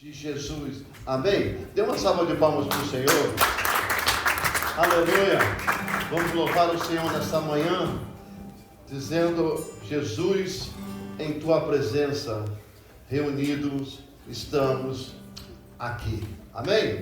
de Jesus. Amém? Dê uma salva de palmas para o Senhor. Aleluia. Vamos louvar o Senhor nesta manhã, dizendo: Jesus, em tua presença, reunidos estamos aqui. Amém?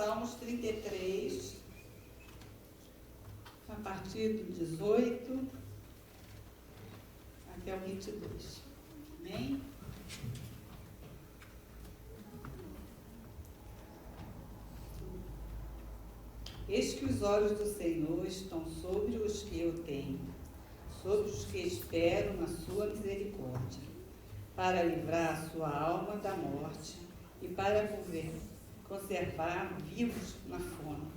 Salmos 33, a partir do 18 até o 22. Amém? Eis que os olhos do Senhor estão sobre os que eu tenho, sobre os que esperam na sua misericórdia, para livrar a sua alma da morte e para conservar vivos na fome.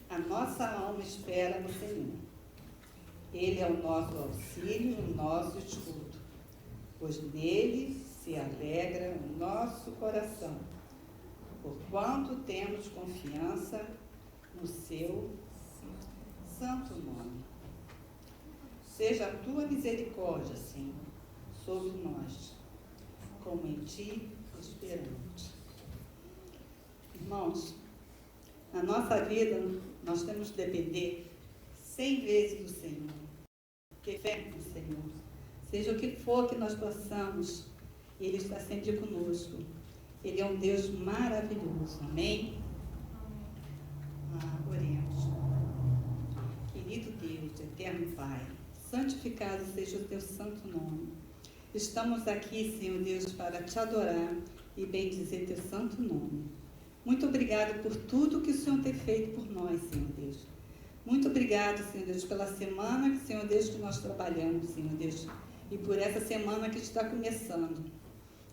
A nossa alma espera no Senhor. Ele é o nosso auxílio, o nosso escudo, pois nele se alegra o nosso coração, porquanto temos confiança no seu santo nome. Seja a tua misericórdia, Senhor, sobre nós, como em ti esperamos. Irmãos, na nossa vida nós temos que depender 100 vezes do Senhor, ter fé no Senhor. Seja o que for que nós possamos, Ele está sempre conosco. Ele é um Deus maravilhoso, amém? Oremos. Querido Deus, eterno Pai, santificado seja o teu santo nome. Estamos aqui, Senhor Deus, para te adorar e bendizer teu santo nome. Muito obrigado por tudo que o Senhor tem feito por nós, Senhor Deus. Muito obrigado, Senhor Deus, pela semana, Senhor Deus, que nós trabalhamos, Senhor Deus, e por essa semana que está começando.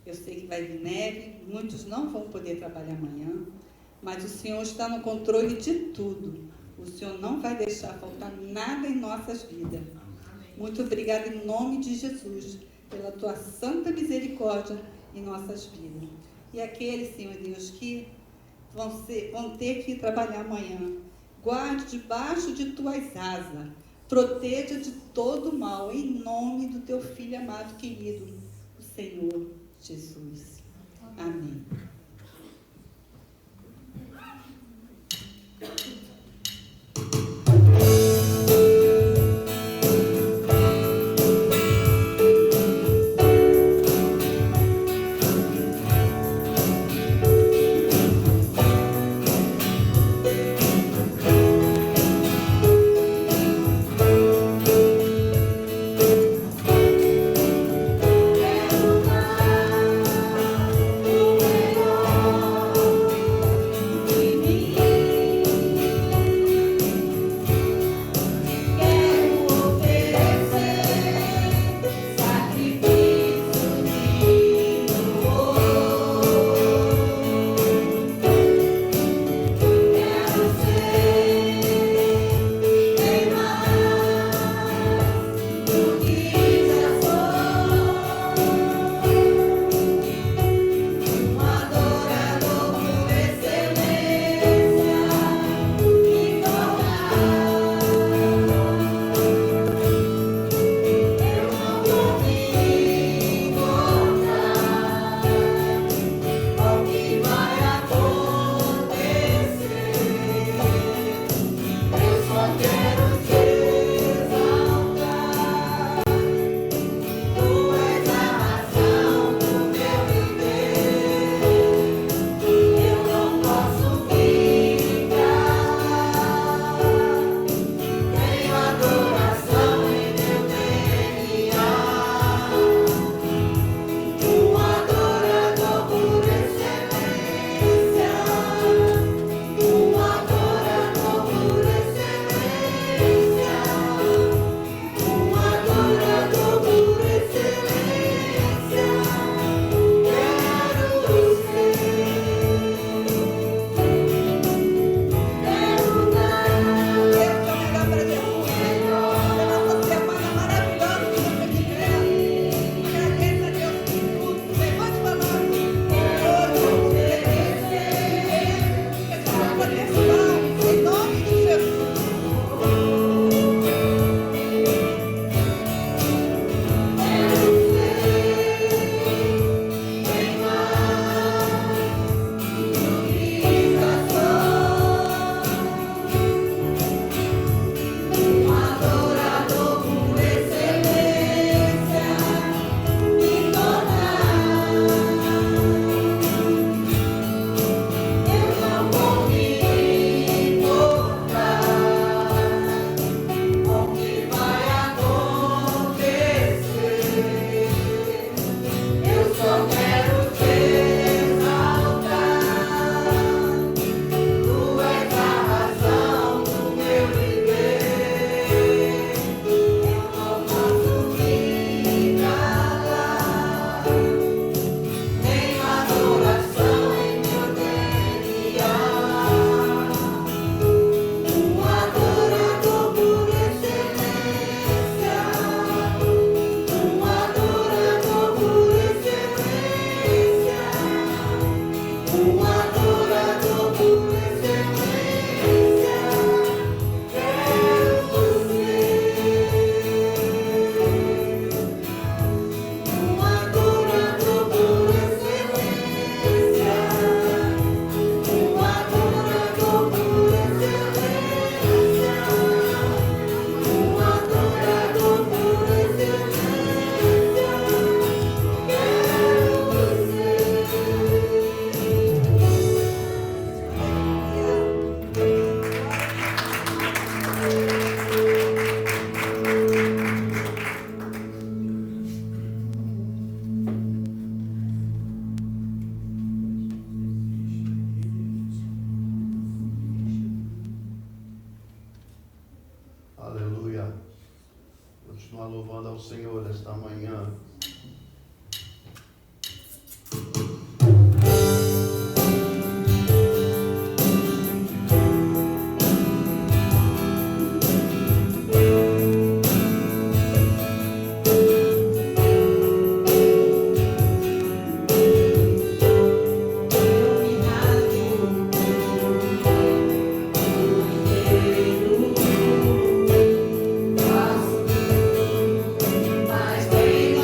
Eu sei que vai vir neve, muitos não vão poder trabalhar amanhã, mas o Senhor está no controle de tudo. O Senhor não vai deixar faltar nada em nossas vidas. Muito obrigado em nome de Jesus, pela tua santa misericórdia em nossas vidas. E aqueles, Senhor Deus, que vão ter que trabalhar amanhã, guarde debaixo de tuas asas, proteja de todo mal, em nome do teu Filho amado, querido, o Senhor Jesus. Amém. Quero mais, continuar louvando ao Senhor esta manhã. Mas tem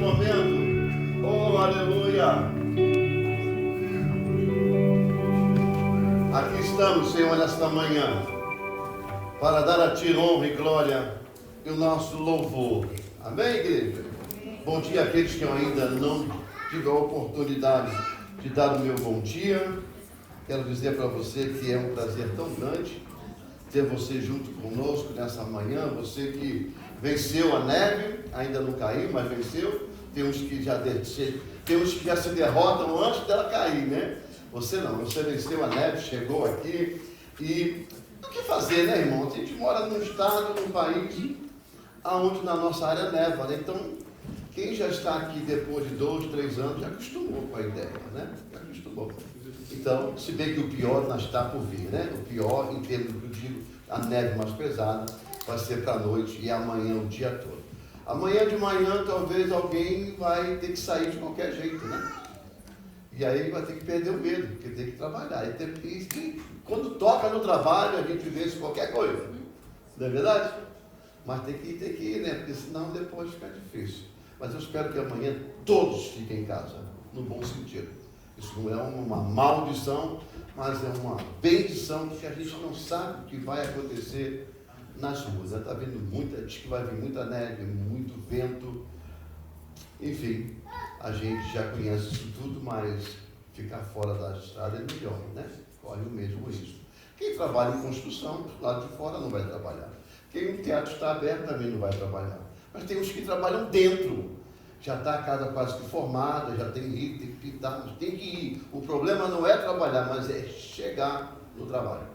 momento. Oh, aleluia. Aqui estamos, Senhor, nesta manhã, para dar a Ti honra e glória e o nosso louvor. Amém, igreja? Bom dia àqueles que ainda não tiveram a oportunidade de dar o meu bom dia. Quero dizer para você que é um prazer tão grande ter você junto conosco nessa manhã. Você que venceu a neve, ainda não caiu, mas venceu. Tem uns que já se derrotam antes dela cair, né? Você não, você venceu a neve, chegou aqui. E o que fazer, né, irmão? A gente mora num estado, num país onde na nossa área neva, né? Então, quem já está aqui depois de 2, 3 anos já acostumou com a ideia, né? Já acostumou. Então, se bem que o pior ainda está por vir, né? O pior, em termos do dia, a neve mais pesada, vai ser para a noite e amanhã o dia todo. Amanhã de manhã, talvez alguém vai ter que sair de qualquer jeito, né? E aí vai ter que perder o medo, porque tem que trabalhar. E quando toca no trabalho, a gente vence qualquer coisa. Não é verdade? Mas tem que ir, né? Porque senão depois fica difícil. Mas eu espero que amanhã todos fiquem em casa, no bom sentido. Isso não é uma maldição, mas é uma bendição, porque a gente não sabe o que vai acontecer nas ruas. Está vindo diz que vai vir muita neve, muito vento. Enfim, a gente já conhece isso tudo, mas ficar fora da estrada é melhor, né? Corre o mesmo risco. Quem trabalha em construção, do lado de fora não vai trabalhar. Quem no teatro está aberto também não vai trabalhar. Mas tem uns que trabalham dentro. Já está a casa quase que formada, já tem que ir, tem que pintar, mas tem que ir. O problema não é trabalhar, mas é chegar no trabalho.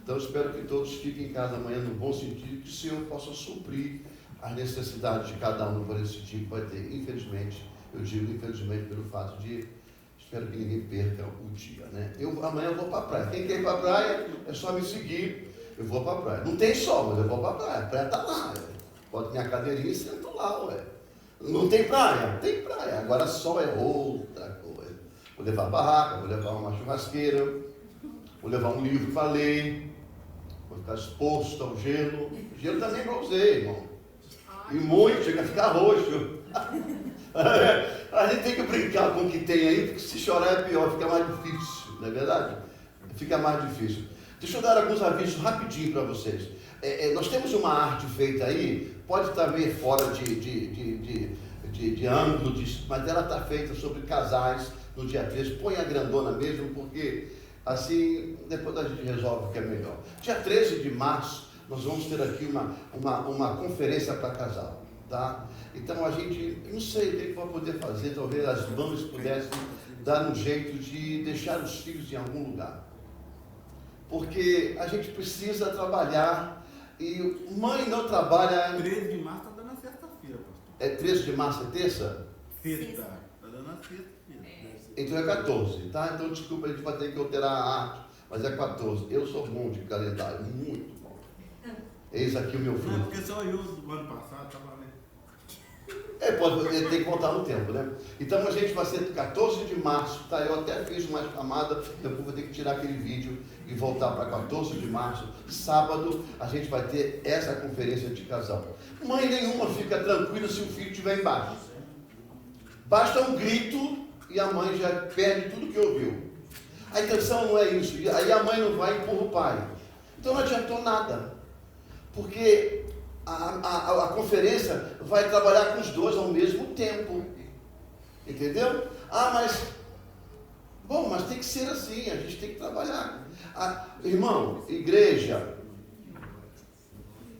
Então, espero que todos fiquem em casa amanhã no bom sentido, que o Senhor possa suprir as necessidades de cada um por esse dia que vai ter. Infelizmente, eu digo infelizmente pelo fato de, espero que ninguém perca o dia, né? Amanhã eu vou para a praia. Quem quer ir para a praia, é só me seguir, eu vou para a praia. Não tem sol, mas eu vou para a praia. A praia está lá, boto minha cadeirinha e sento lá, ué. Não tem praia? Tem praia. Agora sol é outra coisa. Vou levar a barraca, vou levar uma churrasqueira, vou levar um livro para ler, vou ficar exposto ao gelo. O gelo também não usei, irmão. E muito, chega a ficar roxo. A gente tem que brincar com o que tem aí, porque se chorar é pior, fica mais difícil, não é verdade? Fica mais difícil. Deixa eu dar alguns avisos rapidinho para vocês. Nós temos uma arte feita aí, pode estar meio fora de ângulo, mas ela está feita sobre casais no dia 13. Põe a grandona mesmo, porque assim depois a gente resolve o que é melhor. Dia 13 de março, nós vamos ter aqui uma conferência para casal, tá? Então a gente, não sei o que vai poder fazer, talvez as mães pudessem dar um jeito de deixar os filhos em algum lugar. Porque a gente precisa trabalhar e mãe não trabalha. 13 de março está dando a sexta-feira, pastor. É 13 de março, é terça? Sexta. Está dando a sexta-feira. Então é 14, tá? Então desculpa, a gente vai ter que alterar a arte, mas é 14. Eu sou bom de calendário, muito bom. Eis aqui o meu filho. Não, porque só eu do ano passado estava lendo. Tem que voltar no tempo, né? Então a gente vai ser 14 de março, tá? Eu até fiz uma chamada, depois vou ter que tirar aquele vídeo e voltar para 14 de março. Sábado a gente vai ter essa conferência de casal. Mãe nenhuma fica tranquila se o filho estiver embaixo. Basta um grito e a mãe já perde tudo que ouviu. A intenção não é isso. Aí a mãe não vai e empurra o pai. Então não adiantou nada. Porque a conferência vai trabalhar com os dois ao mesmo tempo. Entendeu? Mas tem que ser assim, a gente tem que trabalhar. Irmão, igreja,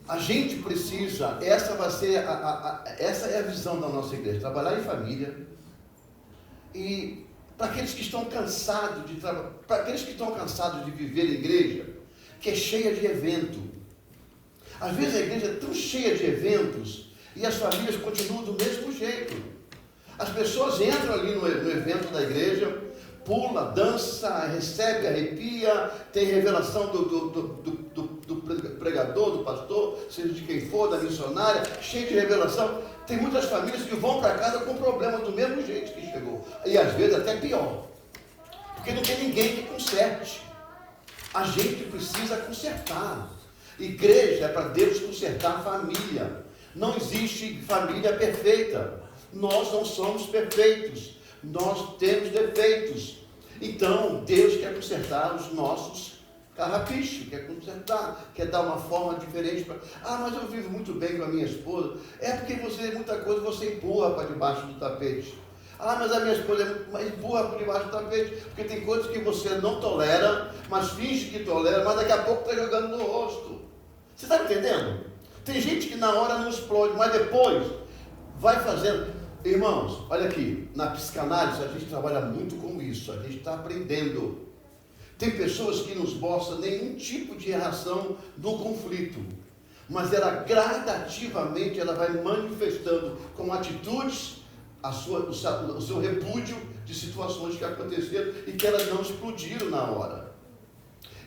a gente precisa, essa é a visão da nossa igreja, trabalhar em família. E para aqueles que estão cansados de viver a igreja, que é cheia de evento. Às vezes a igreja é tão cheia de eventos e as famílias continuam do mesmo jeito. As pessoas entram ali no evento da igreja, pula, dança, recebe, arrepia, tem revelação do pregador, do pastor, seja de quem for, da missionária, cheio de revelação. Tem muitas famílias que vão para casa com problema do mesmo jeito que chegou. E às vezes até pior. Porque não tem ninguém que conserte. A gente precisa consertar. Igreja é para Deus consertar a família. Não existe família perfeita. Nós não somos perfeitos, nós temos defeitos. Então, Deus quer consertar os nossos carrapichos, quer consertar, quer dar uma forma diferente para... mas eu vivo muito bem com a minha esposa. É porque muita coisa você empurra para debaixo do tapete. Mas a minha esposa empurra por debaixo do tapete, porque tem coisas que você não tolera, mas finge que tolera, mas daqui a pouco está jogando no rosto. Você está entendendo? Tem gente que na hora não explode, mas depois vai fazendo. Irmãos, olha aqui, na psicanálise a gente trabalha muito com isso, a gente está aprendendo. Tem pessoas que não mostram nenhum tipo de reação do conflito, mas ela gradativamente ela vai manifestando com atitudes o seu repúdio de situações que aconteceram e que elas não explodiram na hora.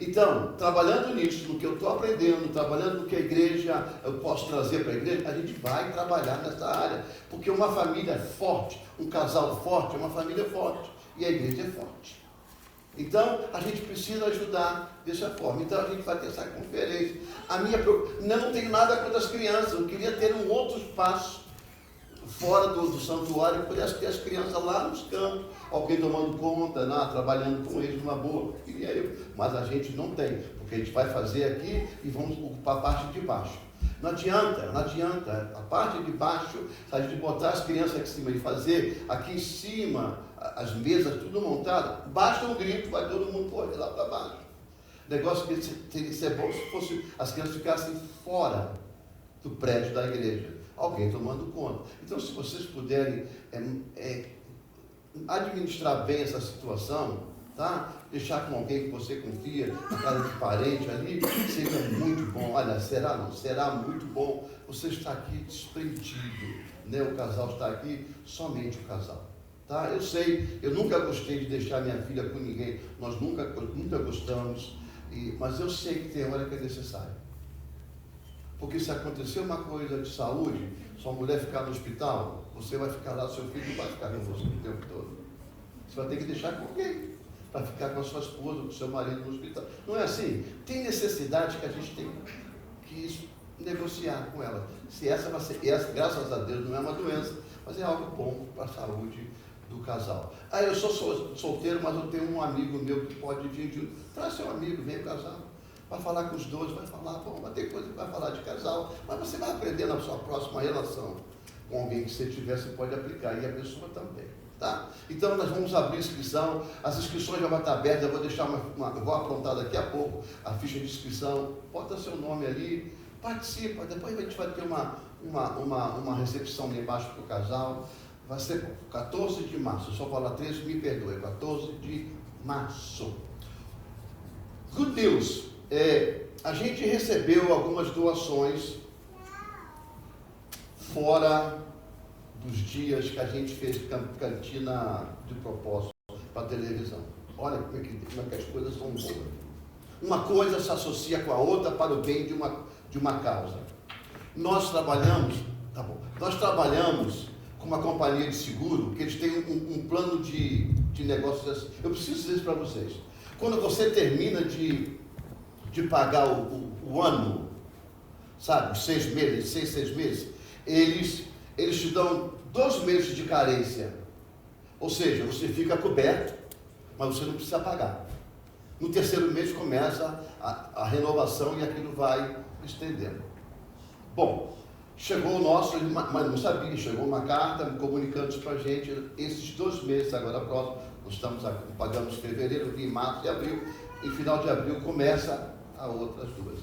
Então, trabalhando nisso, no que eu estou aprendendo, trabalhando no que a igreja, eu posso trazer para a igreja, a gente vai trabalhar nessa área. Porque uma família forte, um casal forte, é uma família forte. E a igreja é forte. Então, a gente precisa ajudar dessa forma. Então, a gente vai ter essa conferência. Não tenho nada contra as crianças, eu queria ter um outro espaço fora do santuário, que pudesse ter as crianças lá nos campos, alguém tomando conta, trabalhando com eles numa boa, queria eu, mas a gente não tem, porque a gente vai fazer aqui e vamos ocupar a parte de baixo. Não adianta, a parte de baixo, se a gente botar as crianças aqui em cima e fazer aqui em cima, as mesas tudo montado, basta um grito, vai todo mundo correr lá para baixo. O negócio que teria que ser bom se fosse as crianças ficassem fora do prédio da igreja. Alguém tomando conta. Então, se vocês puderem administrar bem essa situação, tá? Deixar com alguém que você confia, na casa de parente ali, seria muito bom. Olha, será muito bom. Você está aqui desprendido, né? O casal está aqui, somente o casal. Tá? Eu sei, eu nunca gostei de deixar minha filha com ninguém, nós nunca gostamos, mas eu sei que tem hora que é necessário. Porque se acontecer uma coisa de saúde, sua mulher ficar no hospital, você vai ficar lá, seu filho não vai ficar com você o tempo todo. Você vai ter que deixar com alguém, para ficar com a sua esposa, com o seu marido no hospital. Não é assim? Tem necessidade que a gente tem que negociar com ela. Se essa vai ser, graças a Deus, não é uma doença, mas é algo bom para a saúde do casal. Eu sou solteiro, mas eu tenho um amigo meu que pode vir, traz seu amigo, vem o casal. Vai falar com os dois, vai falar, vai ter coisa que vai falar de casal, mas você vai aprender na sua próxima relação com alguém que você tiver, você pode aplicar, e a pessoa também, tá? Então nós vamos abrir inscrição, as inscrições já vão estar abertas, eu vou deixar eu vou aprontar daqui a pouco a ficha de inscrição, bota seu nome ali, participa, depois a gente vai ter uma recepção lá embaixo para o casal, vai ser 14 de março, só falar 13, me perdoe, 14 de março. Good news. A gente recebeu algumas doações fora dos dias que a gente fez cantina de propósito para televisão. Olha como é que as coisas são boas. Uma coisa se associa com a outra para o bem de uma causa. Nós trabalhamos com uma companhia de seguro, que eles têm um plano de negócios assim. Eu preciso dizer isso para vocês. Quando você termina de pagar o ano, sabe, 6 meses, eles te dão 2 meses de carência. Ou seja, você fica coberto, mas você não precisa pagar. No 3º mês começa a renovação e aquilo vai estendendo. Bom, chegou o nosso, mas não sabia, chegou uma carta comunicando isso para a gente, esses 2 meses agora próximo, nós pagamos fevereiro, março e abril, e final de abril começa a outras 2.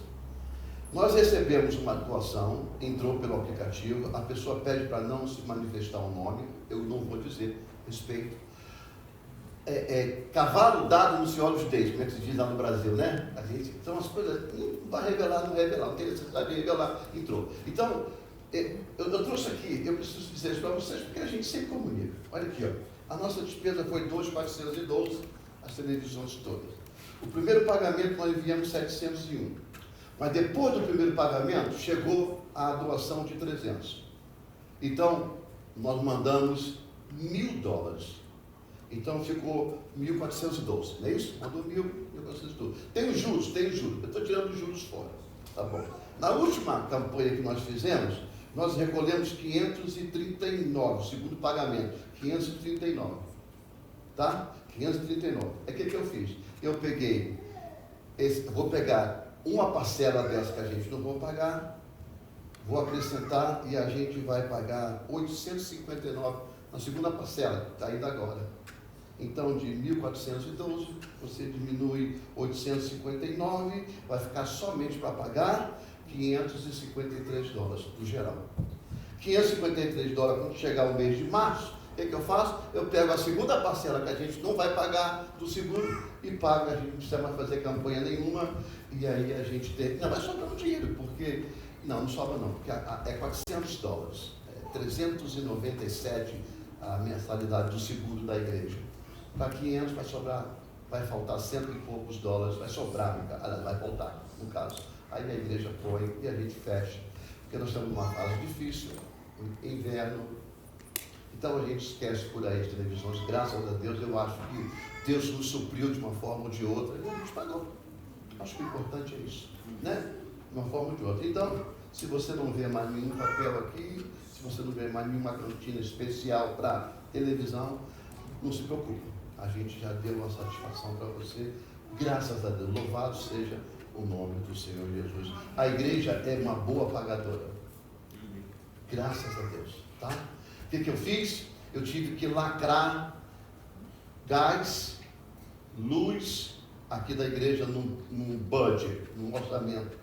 Nós recebemos uma doação, entrou pelo aplicativo, a pessoa pede para não se manifestar o nome, eu não vou dizer, respeito. Cavalo dado no Senhor dos Deis, como é que se diz lá no Brasil, né? Então as coisas, não vai revelar, não tem necessidade de revelar, entrou. Então, eu trouxe aqui, eu preciso dizer isso para vocês, porque a gente sempre comunica. Olha aqui, ó, a nossa despesa foi 2.412, as televisões todas. O primeiro pagamento nós enviamos 701, mas depois do primeiro pagamento chegou a doação de 300. Então, nós mandamos $1.000. Então ficou 1.412, não é isso? Mandou 1.412. Tem os juros. Eu estou tirando os juros fora, tá bom? Na última campanha que nós fizemos, Nós recolhemos 539, segundo pagamento, 539, tá? 539. É o que eu fiz? Eu peguei, vou pegar uma parcela dessa que a gente não vai pagar, vou acrescentar e a gente vai pagar 859 na segunda parcela, que está indo agora. Então, de 1.412, você diminui 859, vai ficar somente para pagar $553 do geral. $553, quando chegar o mês de março, o que eu faço? Eu pego a segunda parcela que a gente não vai pagar do seguro e pago, a gente não precisa mais fazer campanha nenhuma, e aí a gente tem... Não, vai sobrar um dinheiro, porque... Não sobra não, porque é $400, 397 a mensalidade do seguro da igreja. Para 500 vai sobrar, vai faltar $100 e poucos, vai sobrar, vai faltar, no caso. Aí a igreja põe e a gente fecha, porque nós estamos numa fase difícil, inverno, então a gente esquece por aí as televisões. Graças a Deus, eu acho que Deus nos supriu de uma forma ou de outra, e a gente pagou. Acho que o importante é isso, né? De uma forma ou de outra. Então, se você não vê mais nenhum papel aqui, se você não vê mais nenhuma cantina especial para televisão, não se preocupe, a gente já deu uma satisfação para você, graças a Deus. Louvado seja o nome do Senhor Jesus. A igreja é uma boa pagadora, graças a Deus, tá? O que eu fiz? Eu tive que lacrar gás, luz aqui da igreja num budget, num orçamento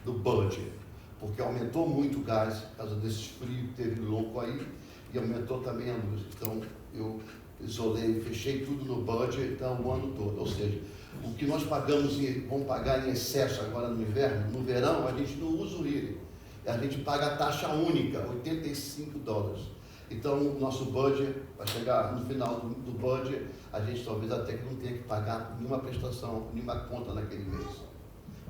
do budget, porque aumentou muito o gás por causa desse frio que teve louco aí, e aumentou também a luz. Então eu isolei, fechei tudo no budget, então o ano todo. Ou seja, o que nós pagamos vamos pagar em excesso agora no inverno, no verão a gente não usa o heating, a gente paga a taxa única, $85. Então o nosso budget vai chegar no final do budget, a gente talvez até que não tenha que pagar nenhuma prestação, nenhuma conta naquele mês,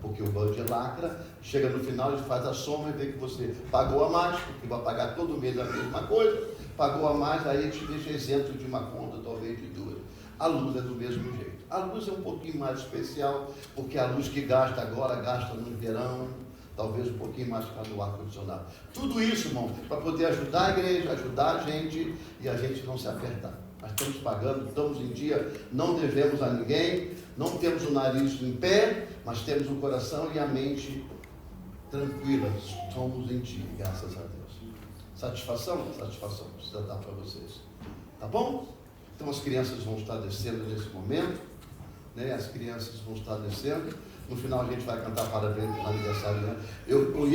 porque o budget lacra, chega no final, a gente faz a soma e vê que você pagou a mais, porque vai pagar todo mês a mesma coisa, pagou a mais, aí a gente deixa isento de uma conta, talvez de duas. A luz é do mesmo jeito. A luz é um pouquinho mais especial, porque a luz que gasta agora, gasta no verão, talvez um pouquinho mais para no ar-condicionado. Tudo isso, irmão, para poder ajudar a igreja, ajudar a gente e a gente não se apertar. Nós estamos pagando, estamos em dia, não devemos a ninguém, não temos o nariz em pé, mas temos o coração e a mente tranquilas. Somos em ti, graças a Deus. Satisfação? Satisfação precisa dar para vocês. Tá bom? Então as crianças vão estar descendo nesse momento, né? As crianças vão estar descendo. No final a gente vai cantar parabéns para o aniversário, né? Eu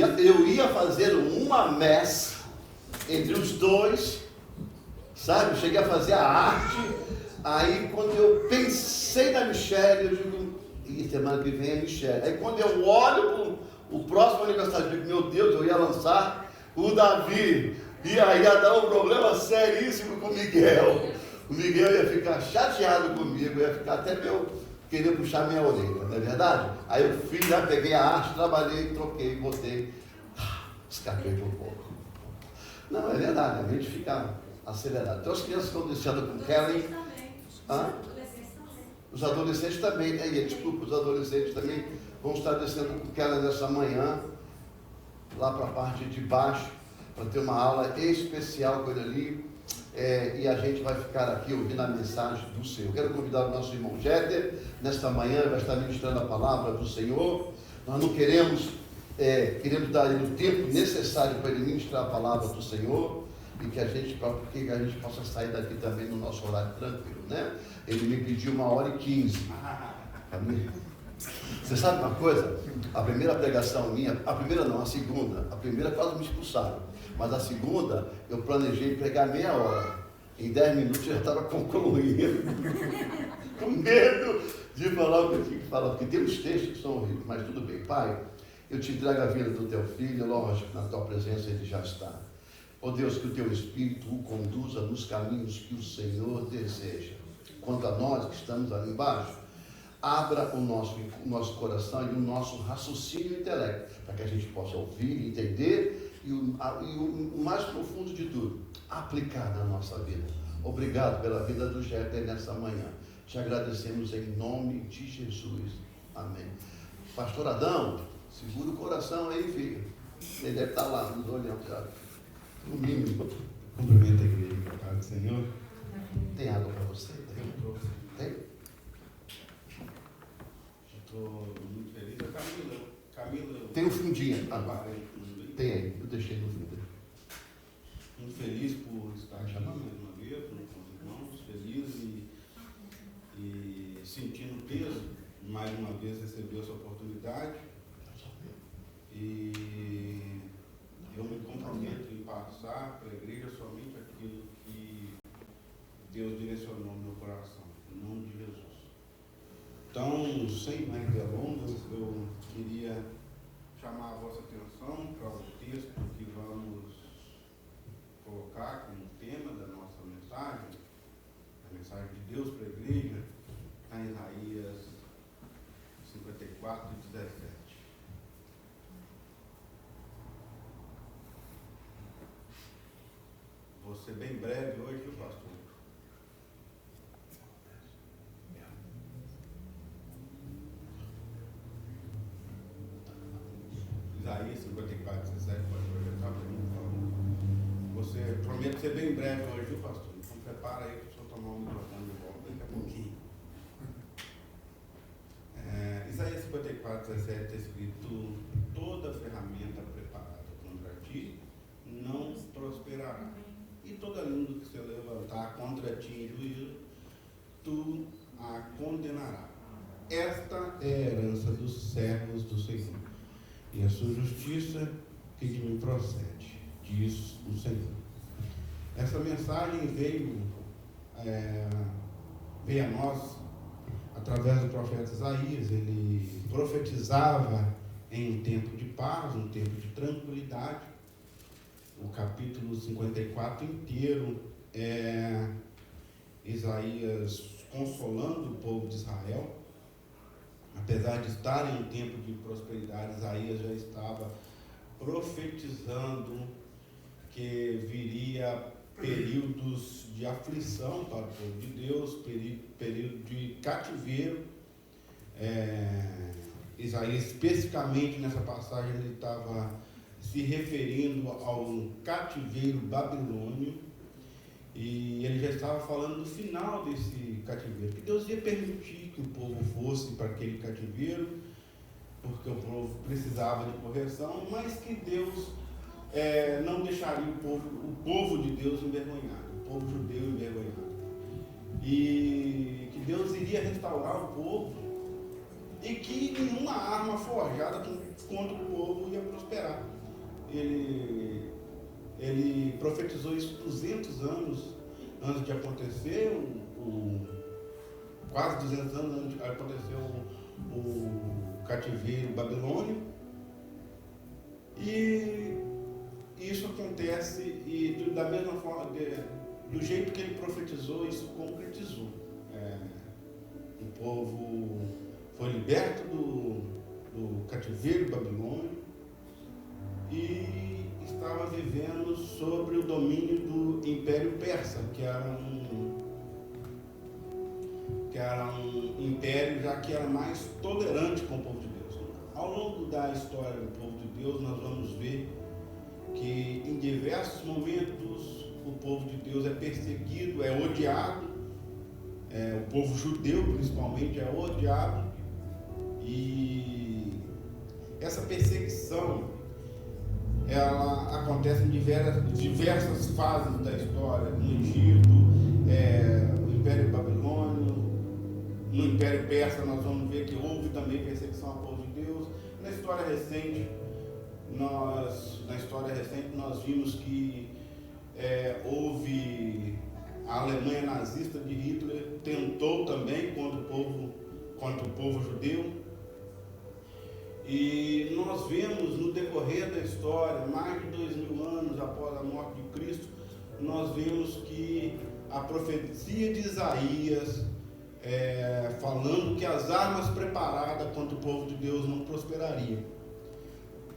ia fazer uma messe entre os dois, sabe? Eu cheguei a fazer a arte. Aí quando eu pensei na Michelle, eu digo, e semana que vem é Michelle. Aí quando eu olho para o próximo aniversário, eu digo, meu Deus, eu ia lançar o Davi. E aí ia dar um problema seríssimo com o Miguel. O Miguel ia ficar chateado comigo, ia ficar até querer puxar minha orelha, não é verdade? Aí eu fui, já peguei a arte, trabalhei, troquei, botei, escapei por pouco. Não, é verdade, a gente fica acelerado. Então as crianças estão descendo com Kelly. Os adolescentes também, desculpa, os adolescentes também vão estar descendo com Kelly nessa manhã, lá para a parte de baixo, para ter uma aula especial com ele ali. E a gente vai ficar aqui ouvindo a mensagem do Senhor. Quero convidar o nosso irmão Jeter, nesta manhã, vai estar ministrando a palavra do Senhor. Nós não queremos dar ele o tempo necessário para ele ministrar a palavra do Senhor, e que a gente possa sair daqui também no nosso horário tranquilo, né? Ele me pediu 1h15. Você sabe uma coisa? A primeira pregação minha, a segunda. A primeira quase me expulsaram, mas a segunda eu planejei pregar meia hora. Em 10 minutos eu já estava concluindo, com medo de falar o que eu tinha que falar, porque tem uns textos que são horríveis, mas tudo bem. Pai, eu te entrego a vida do teu filho, lógico, na tua presença ele já está. Ó Deus, que o teu Espírito o conduza nos caminhos que o Senhor deseja. Quanto a nós que estamos ali embaixo, abra o nosso coração e o nosso raciocínio intelecto, para que a gente possa ouvir, entender e o mais profundo de tudo, aplicar na nossa vida. Obrigado pela vida do Jeter nessa manhã. Te agradecemos em nome de Jesus. Amém. Pastor Adão, segura o coração aí, filho. Ele deve estar lá nos olhando já. No mínimo, cumprimenta a igreja com a paz do Senhor. Tem água para você? Tem? Estou muito feliz. Camila. Tem um fundinho. Parei. Tem aí, eu deixei no fundo. Muito feliz por estar aqui mais uma vez com os irmãos, feliz e sentindo o peso de mais uma vez receber essa oportunidade. E eu me comprometo em passar para a igreja somente aquilo que Deus direcionou no meu coração, em nome de Jesus. Então, sem mais delongas, eu queria chamar a vossa atenção para o texto que vamos colocar como tema da nossa mensagem, a mensagem de Deus para a igreja, está em Isaías 54, 17. Vou ser bem breve hoje, viu, pastor? Isaías 54, 17, pode projetar para mim, por favor. Você promete ser bem breve hoje, viu, pastor? Então prepara aí para o senhor tomar um microfone de volta daqui a pouquinho. Isaías 54, 17 está escrito: toda ferramenta preparada contra ti não prosperará, e toda língua que se levantar contra ti em juízo, tu a condenarás. Esta é a herança dos servos do Senhor, e a sua justiça que de mim procede, diz o Senhor. Essa mensagem veio a nós através do profeta Isaías. Ele profetizava em um tempo de paz, um tempo de tranquilidade. O capítulo 54 inteiro é Isaías consolando o povo de Israel. Apesar de estar em um tempo de prosperidade, Isaías já estava profetizando que viria períodos de aflição para o povo de Deus, período de cativeiro. Isaías, especificamente nessa passagem, ele estava se referindo ao cativeiro babilônio, e ele já estava falando do final desse cativeiro, que Deus ia permitir que o povo fosse para aquele cativeiro, porque o povo precisava de correção, mas que Deus não deixaria o povo de Deus envergonhado, o povo judeu envergonhado, e que Deus iria restaurar o povo, e que nenhuma arma forjada contra o povo ia prosperar. Ele profetizou isso 200 anos antes de acontecer, quase 200 anos antes de acontecer o cativeiro babilônio. E isso acontece, e da mesma forma, do jeito que ele profetizou, isso concretizou. O povo foi liberto do cativeiro babilônio e estava vivendo sobre o domínio do Império Persa, que era um império já que era mais tolerante com o povo de Deus. Ao longo da história do povo de Deus, nós vamos ver que em diversos momentos o povo de Deus é perseguido, é odiado, o povo judeu principalmente é odiado, e essa perseguição ela acontece em diversas fases da história. No Egito, no Império Babilônio, no Império Persa, nós vamos ver que houve também perseguição ao povo de Deus. Na história recente nós vimos que houve a Alemanha nazista de Hitler, tentou também contra o povo judeu. E nós vemos no decorrer da história, mais de 2000 anos após a morte de Cristo, nós vemos que a profecia de Isaías, falando que as armas preparadas contra o povo de Deus não prosperariam.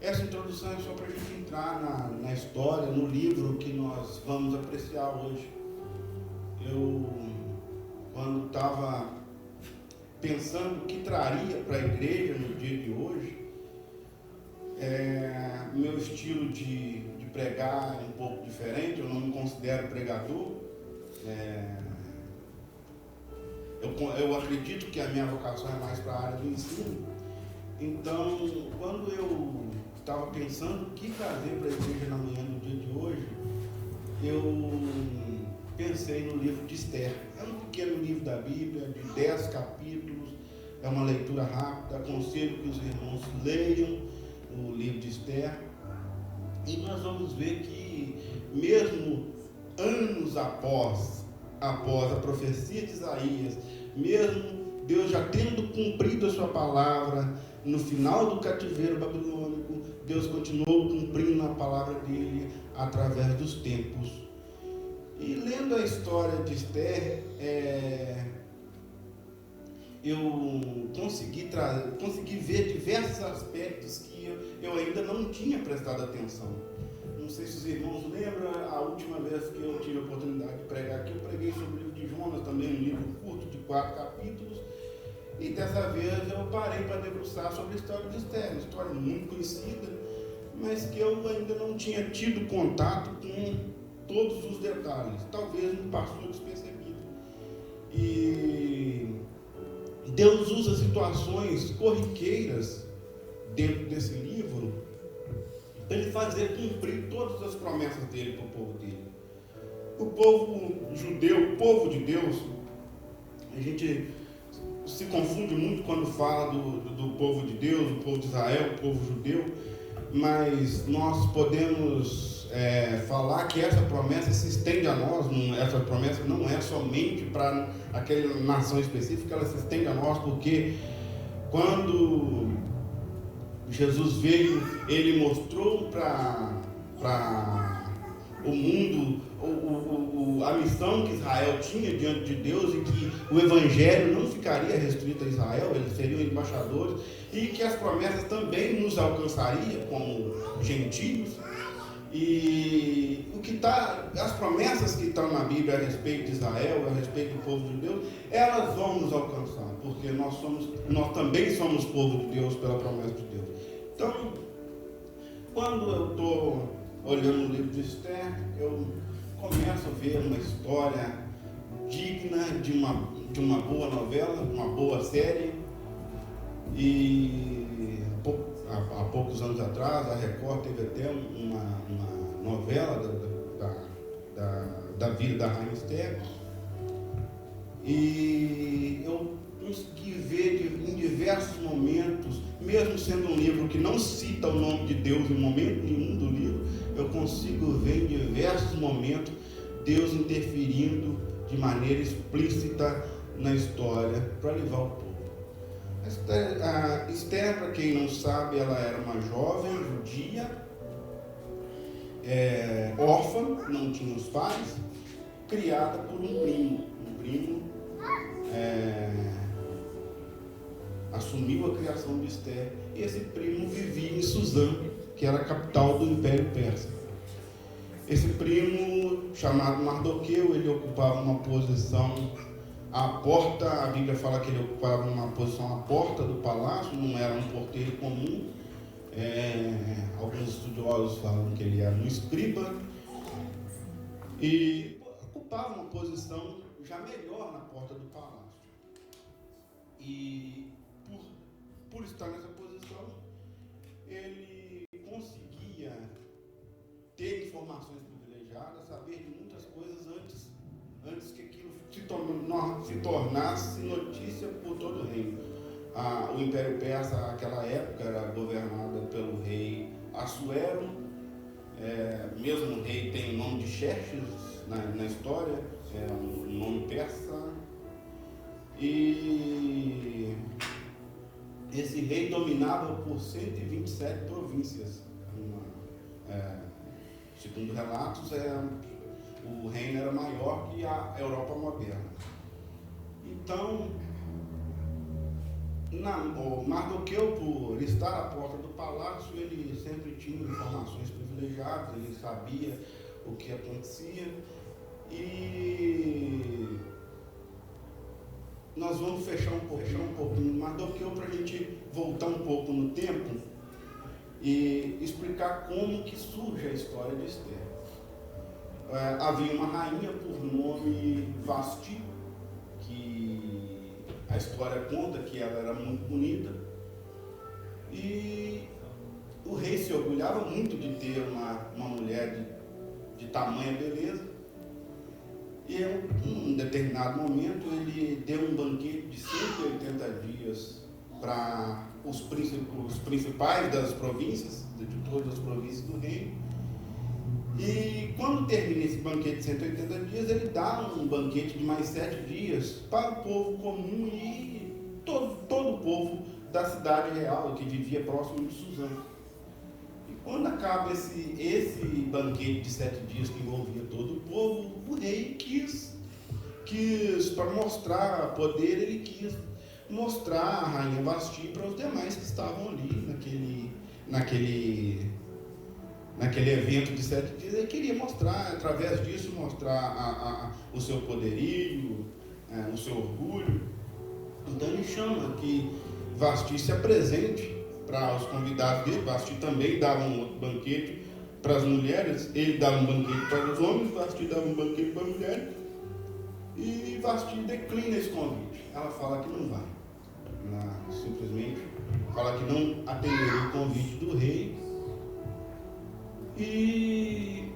Essa introdução é só para a gente entrar na história, no livro que nós vamos apreciar hoje. Quando estava pensando o que traria para a igreja no dia de hoje, meu estilo de pregar é um pouco diferente, eu não me considero pregador. Eu acredito que a minha vocação é mais para a área do ensino. Então, quando eu estava pensando o que trazer para a igreja na manhã do dia de hoje, eu pensei no livro de Esther. É um pequeno livro da Bíblia, de 10 capítulos, é uma leitura rápida. Aconselho que os irmãos leiam o livro de Esther. E nós vamos ver que, mesmo anos após a profecia de Isaías, mesmo Deus já tendo cumprido a sua palavra, no final do cativeiro babilônico, Deus continuou cumprindo a palavra dele através dos tempos. E lendo a história de Esther, eu consegui ver diversos aspectos que eu ainda não tinha prestado atenção. Não sei se os irmãos lembram, a última vez que eu tive a oportunidade de pregar aqui, eu preguei sobre o livro de Jonas, também um livro curto de 4 capítulos, e dessa vez eu parei para debruçar sobre a história de Esther, uma história muito conhecida, mas que eu ainda não tinha tido contato com todos os detalhes, talvez me passou despercebido. E Deus usa situações corriqueiras dentro desse livro para ele fazer cumprir todas as promessas dele para o povo dele. O povo judeu, o povo de Deus, a gente se confunde muito quando fala do povo de Deus, o povo de Israel, o povo judeu, mas nós podemos falar que essa promessa se estende a nós. Essa promessa não é somente para aquela nação específica, ela se estende a nós, porque quando Jesus veio, ele mostrou para o mundo a missão que Israel tinha diante de Deus, e que o evangelho não ficaria restrito a Israel, eles seriam embaixadores, e que as promessas também nos alcançariam como gentios. E as promessas que estão na Bíblia a respeito de Israel, a respeito do povo de Deus, elas vão nos alcançar, porque nós também somos povo de Deus pela promessa de Deus. Então, quando eu estou olhando o livro de Esther, eu começo a ver uma história digna de uma boa novela, uma boa série. E há poucos anos atrás, a Record teve até uma novela da vida da Rainha Esther. E eu consegui ver em diversos momentos, mesmo sendo um livro que não cita o nome de Deus em momento nenhum do livro, eu consigo ver em diversos momentos Deus interferindo de maneira explícita na história para levar o povo. A Esther, para quem não sabe, ela era uma jovem judia, órfã, não tinha os pais, criada por um primo assumiu a criação de Esther, e esse primo vivia em Suzã, que era a capital do Império Persa. Esse primo, chamado Mardoqueu, ele ocupava uma posição à porta, a Bíblia fala que ele ocupava uma posição à porta do palácio, não era um porteiro comum. Alguns estudiosos falam que ele era um escriba, e ocupava uma posição já melhor na porta do palácio. E por estar nessa posição, ele conseguia ter informações privilegiadas, saber de muitas coisas antes que aquilo se tornasse notícia por todo o reino. O Império Persa, naquela época, era governado pelo rei Assuero. Mesmo o rei tem o nome de Xerxes na história, é um nome persa. E esse rei dominava por 127 províncias. Segundo relatos, o reino era maior que a Europa moderna. Então, o Mardoqueu, por estar à porta do palácio, ele sempre tinha informações privilegiadas, ele sabia o que acontecia. E nós vamos fechar um pouquinho Mardoqueu para a gente voltar um pouco no tempo. e explicar como que surge a história de Esther. Havia uma rainha por nome Vasti, que a história conta que ela era muito bonita, e o rei se orgulhava muito de ter uma mulher de tamanha beleza. E em um determinado momento ele deu um banquete de 180 dias para os principais das províncias, de todas as províncias do reino. E quando termina esse banquete de 180 dias, ele dá um banquete de mais 7 dias para o povo comum e todo o povo da cidade real, que vivia próximo de Suzã. E quando acaba esse banquete de 7 dias que envolvia todo o povo, o rei quis para mostrar poder, ele quis mostrar a rainha Vasti para os demais que estavam ali naquele evento de 7 dias. Ele queria mostrar, através disso, mostrar o seu poderio, o seu orgulho. Então ele chama que Vasti se apresente para os convidados dele. Vasti também dava um outro banquete para as mulheres, ele dava um banquete para os homens, Vasti dava um banquete para as mulheres, e Vasti declina esse convite. Ela fala que não vai. Ela simplesmente fala que não atenderia o convite do rei. E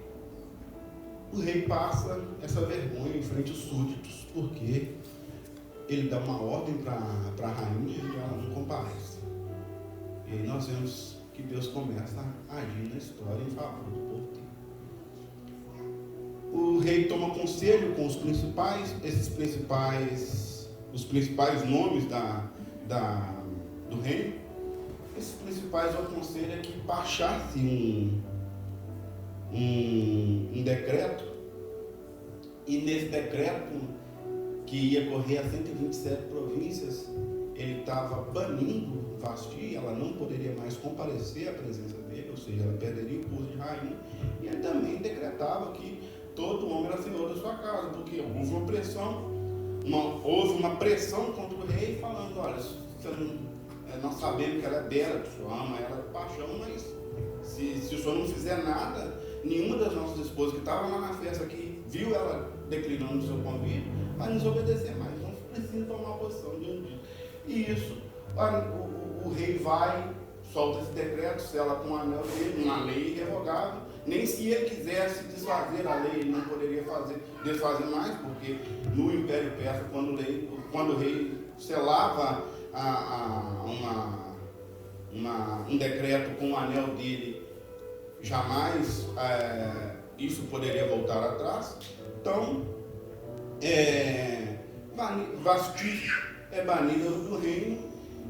o rei passa essa vergonha em frente aos súditos, porque ele dá uma ordem para a rainha e ela não comparece. E aí nós vemos que Deus começa a agir na história em favor do povo. O rei toma conselho com os principais nomes do reino. Esses principais aconselham que baixasse um decreto, e nesse decreto, que ia correr a 127 províncias, ele estava banindo Vasti, ela não poderia mais comparecer à presença dele, ou seja, ela perderia o posto de rainha, e ele também decretava que todo homem era senhor da sua casa, porque houve uma pressão contra o rei, falando: olha, nós sabemos que ela é dela, o senhor ama ela de paixão, mas se o senhor não fizer nada, nenhuma das nossas esposas que estavam lá na festa aqui viu ela declinando o seu convite, vai nos obedecer mais. Então precisa tomar uma posição diante disso. E isso, o rei vai, solta esse decreto, sela com o anel dele, uma lei irrevogável. Nem se ele quisesse desfazer a lei, ele não poderia desfazer mais, porque no Império Persa, quando o rei selava um decreto com o anel dele, jamais isso poderia voltar atrás. Então, Vasti é banida do reino,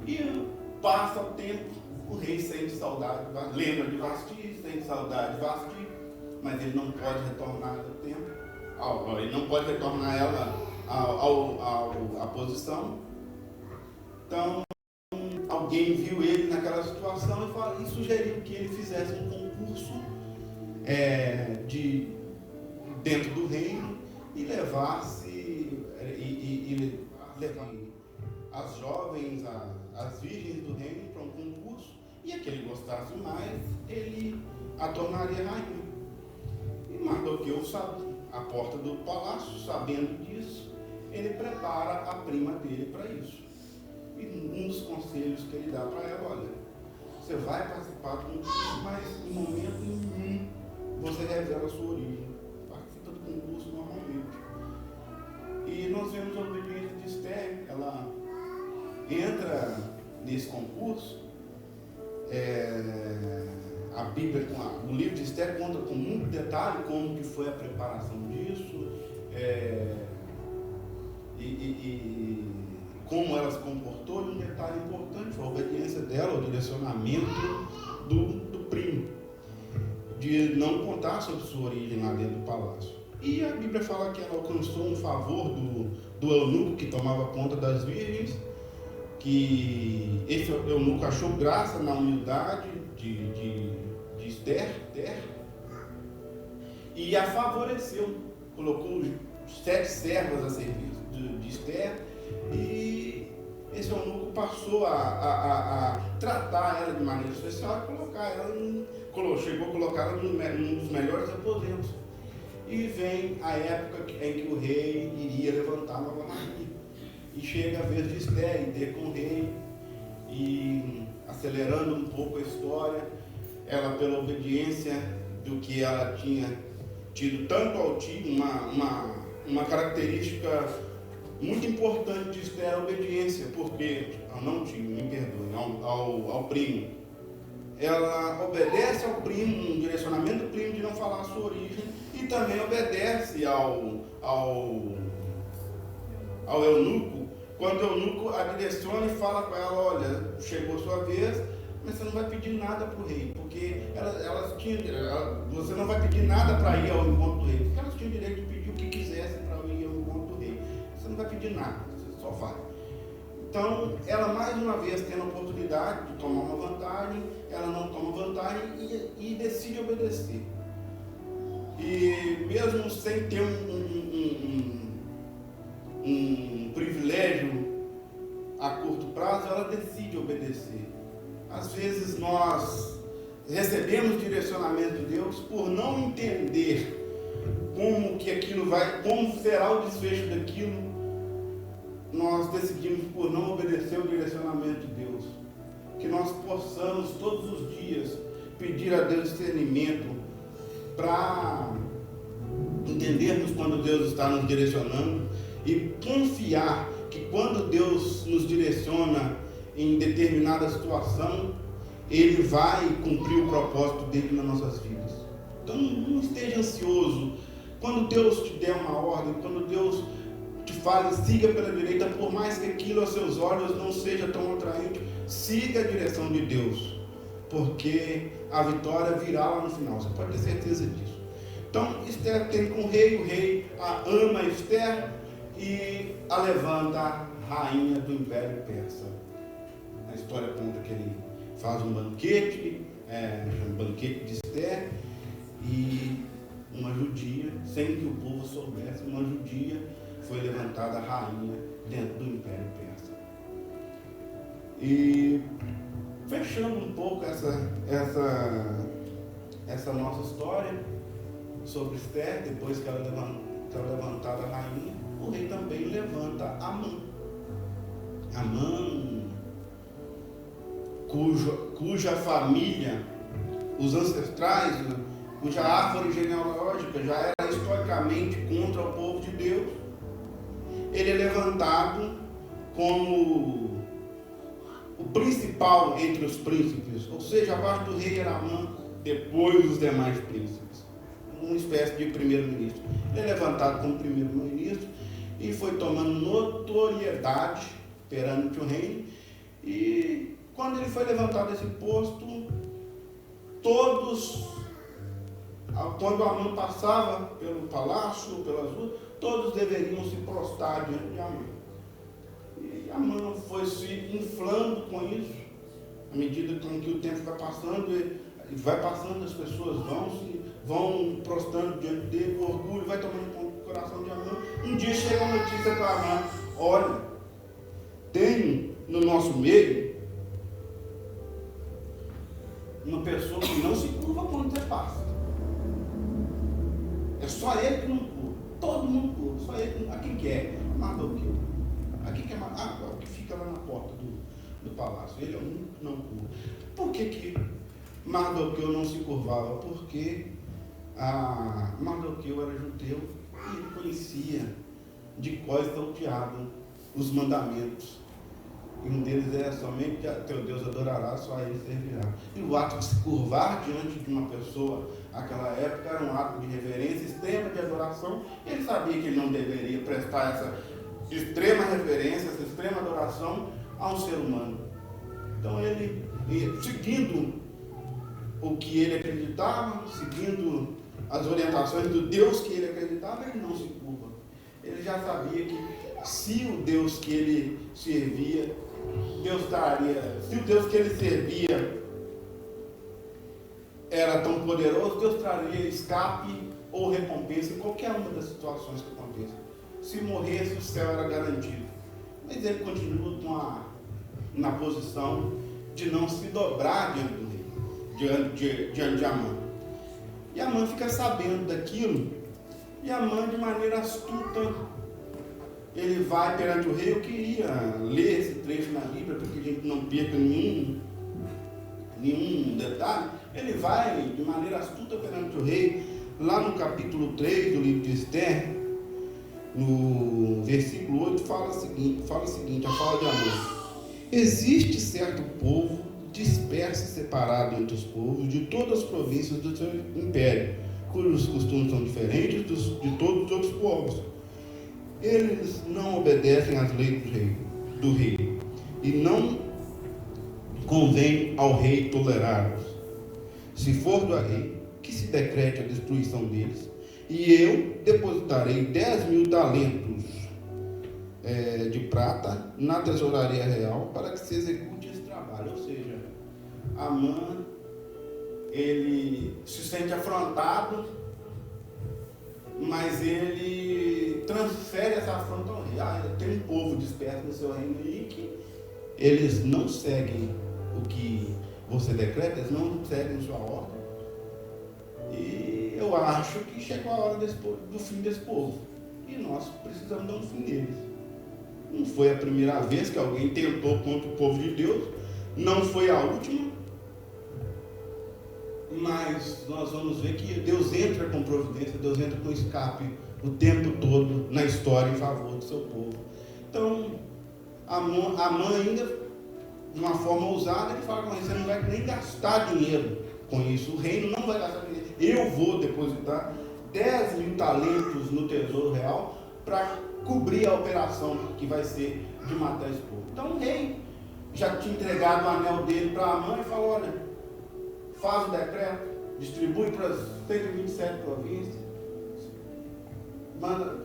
e passa o tempo, o rei sente saudade, lembra de Vasti, sente saudade de Vasti, mas ele não pode retornar ao tempo, ele não pode retornar ela à posição. Então, alguém viu ele naquela situação e sugeriu que ele fizesse um concurso dentro do reino e levasse as jovens, as virgens do reino para um concurso, e a que ele gostasse mais, ele a tornaria rainha. E Mardoqueu, à porta do palácio, sabendo disso, ele prepara a prima dele para isso. E um dos conselhos que ele dá para ela: olha, você vai participar do concurso, mas em momento nenhum você revela a sua origem. Participa do concurso normalmente. E nós vemos a obediência de Esther. Ela entra nesse concurso. A Bíblia, o livro de Esther conta com muito detalhe como que foi a preparação disso, e como ela se comportou. E um detalhe importante foi a obediência dela, o direcionamento do primo, de não contar sobre sua origem lá dentro do palácio. E a Bíblia fala que ela alcançou um favor do eunuco que tomava conta das virgens, que esse eunuco achou graça na humildade de Esther, e a favoreceu, colocou 7 servas a serviço de Esther, e esse eunuco passou a tratar ela de maneira especial e colocar ela chegou a colocar ela num dos melhores aposentos. E vem a época em que o rei iria levantar a nova rainha. E chega a vez de Esther ir ter com o rei. E acelerando um pouco a história, ela, pela obediência do que ela tinha tido tanto altiva, uma característica muito importante de Esther é a obediência, porque não tio, me perdoe, ao primo. Ela obedece ao primo, um direcionamento do primo de não falar a sua origem, e também obedece ao eunuco, quando o eunuco a direciona e fala com ela: olha, chegou a sua vez, mas você não vai pedir nada para o rei, porque você não vai pedir nada para ir ao encontro do rei, porque elas tinham o direito de pedir o que quisessem para ir ao encontro do rei. Você não vai pedir nada, você só vai. Então, ela mais uma vez tendo a oportunidade de tomar uma vantagem, ela não toma vantagem e decide obedecer. E mesmo sem ter um privilégio a curto prazo, ela decide obedecer. Às vezes nós recebemos direcionamento de Deus por não entender como será o desfecho daquilo. Nós decidimos por não obedecer o direcionamento de Deus. Que nós possamos todos os dias pedir a Deus discernimento para entendermos quando Deus está nos direcionando e confiar que quando Deus nos direciona em determinada situação, Ele vai cumprir o propósito dele nas nossas vidas. Então não esteja ansioso. Quando Deus te der uma ordem, quando Deus te fale, siga pela direita, por mais que aquilo aos seus olhos não seja tão atraente, siga a direção de Deus, porque a vitória virá lá no final, você pode ter certeza disso. Então Esther tem com o rei a ama Esther e a levanta rainha do Império Persa. A história conta que ele faz um banquete, um banquete de Esther, e uma judia, sem que o povo soubesse, uma judia foi levantada rainha dentro do Império Persa. E fechando um pouco essa nossa história sobre Esther, depois que ela é levantada rainha, o rei também levanta Amã. Amã, cuja família, os ancestrais, cuja árvore genealógica já era historicamente contra o povo de Deus, ele é levantado como o principal entre os príncipes, ou seja, abaixo do rei era Amã, depois os demais príncipes, uma espécie de primeiro-ministro. Ele é levantado como primeiro-ministro e foi tomando notoriedade perante o reino, e quando ele foi levantado desse posto, quando Amã passava pelo palácio, pelas ruas, todos deveriam se prostrar diante de Amã. E Amã foi se inflando com isso, à medida que o tempo vai passando, as pessoas vão prostrando diante dele, o orgulho vai tomando conta do coração de Amã. Um dia chega a notícia para Amã: olha, tem no nosso meio uma pessoa que não se curva quando você passa. É só ele que não curva. Todo mundo curva, só ele que não. A quem que é? Mardoqueu. A quem que é Mardoqueu? O que fica lá na porta do palácio. Ele é o único que não curva. Por que Mardoqueu não se curvava? Porque Mardoqueu era judeu e ele conhecia de qual salteado os mandamentos. E um deles é: somente teu Deus adorará, só a ele servirá. E o ato de se curvar diante de uma pessoa, naquela época, era um ato de reverência extrema, de adoração. Ele sabia que ele não deveria prestar essa extrema reverência, essa extrema adoração a um ser humano. Então ele, seguindo o que ele acreditava, seguindo as orientações do Deus que ele acreditava, ele não se curva. Ele já sabia que se o Deus que ele servia, se o Deus que ele servia era tão poderoso, Deus traria escape ou recompensa em qualquer uma das situações que aconteçam. Se morresse, o céu era garantido. Mas ele continua na posição de não se dobrar diante do rei, diante de Amã. E Amã fica sabendo daquilo, e Amã, de maneira astuta, ele vai perante o rei. Eu queria ler esse trecho na Bíblia, para que a gente não perca nenhum detalhe. Ele vai, de maneira astuta, perante o rei, lá no capítulo 3 do livro de Esther, no versículo 8, fala o seguinte, a fala de Amã: existe certo povo disperso e separado entre os povos de todas as províncias do seu império, cujos costumes são diferentes de todos os outros povos. Eles não obedecem às leis do rei, e não convém ao rei tolerá-los. Se for do rei, que se decrete a destruição deles, e eu depositarei 10.000 talentos de prata na tesouraria real para que se execute esse trabalho. Ou seja, Amã, ele se sente afrontado, mas ele transfere essa afronta ao rei. Tem um povo disperso no seu reino aí que eles não seguem o que você decreta, eles não seguem sua ordem. E eu acho que chegou a hora do fim desse povo. E nós precisamos dar um fim deles. Não foi a primeira vez que alguém tentou contra o povo de Deus, não foi a última, mas nós vamos ver que Deus entra com providência, Deus entra com escape o tempo todo na história em favor do seu povo. Então, Amã ainda, de uma forma ousada, ele fala: você não vai nem gastar dinheiro com isso, o reino não vai gastar dinheiro, eu vou depositar 10.000 talentos no tesouro real para cobrir a operação que vai ser de matar esse povo. Então o rei já tinha entregado o anel dele para Amã e falou: olha, faz o decreto, distribui para as 127 províncias, manda,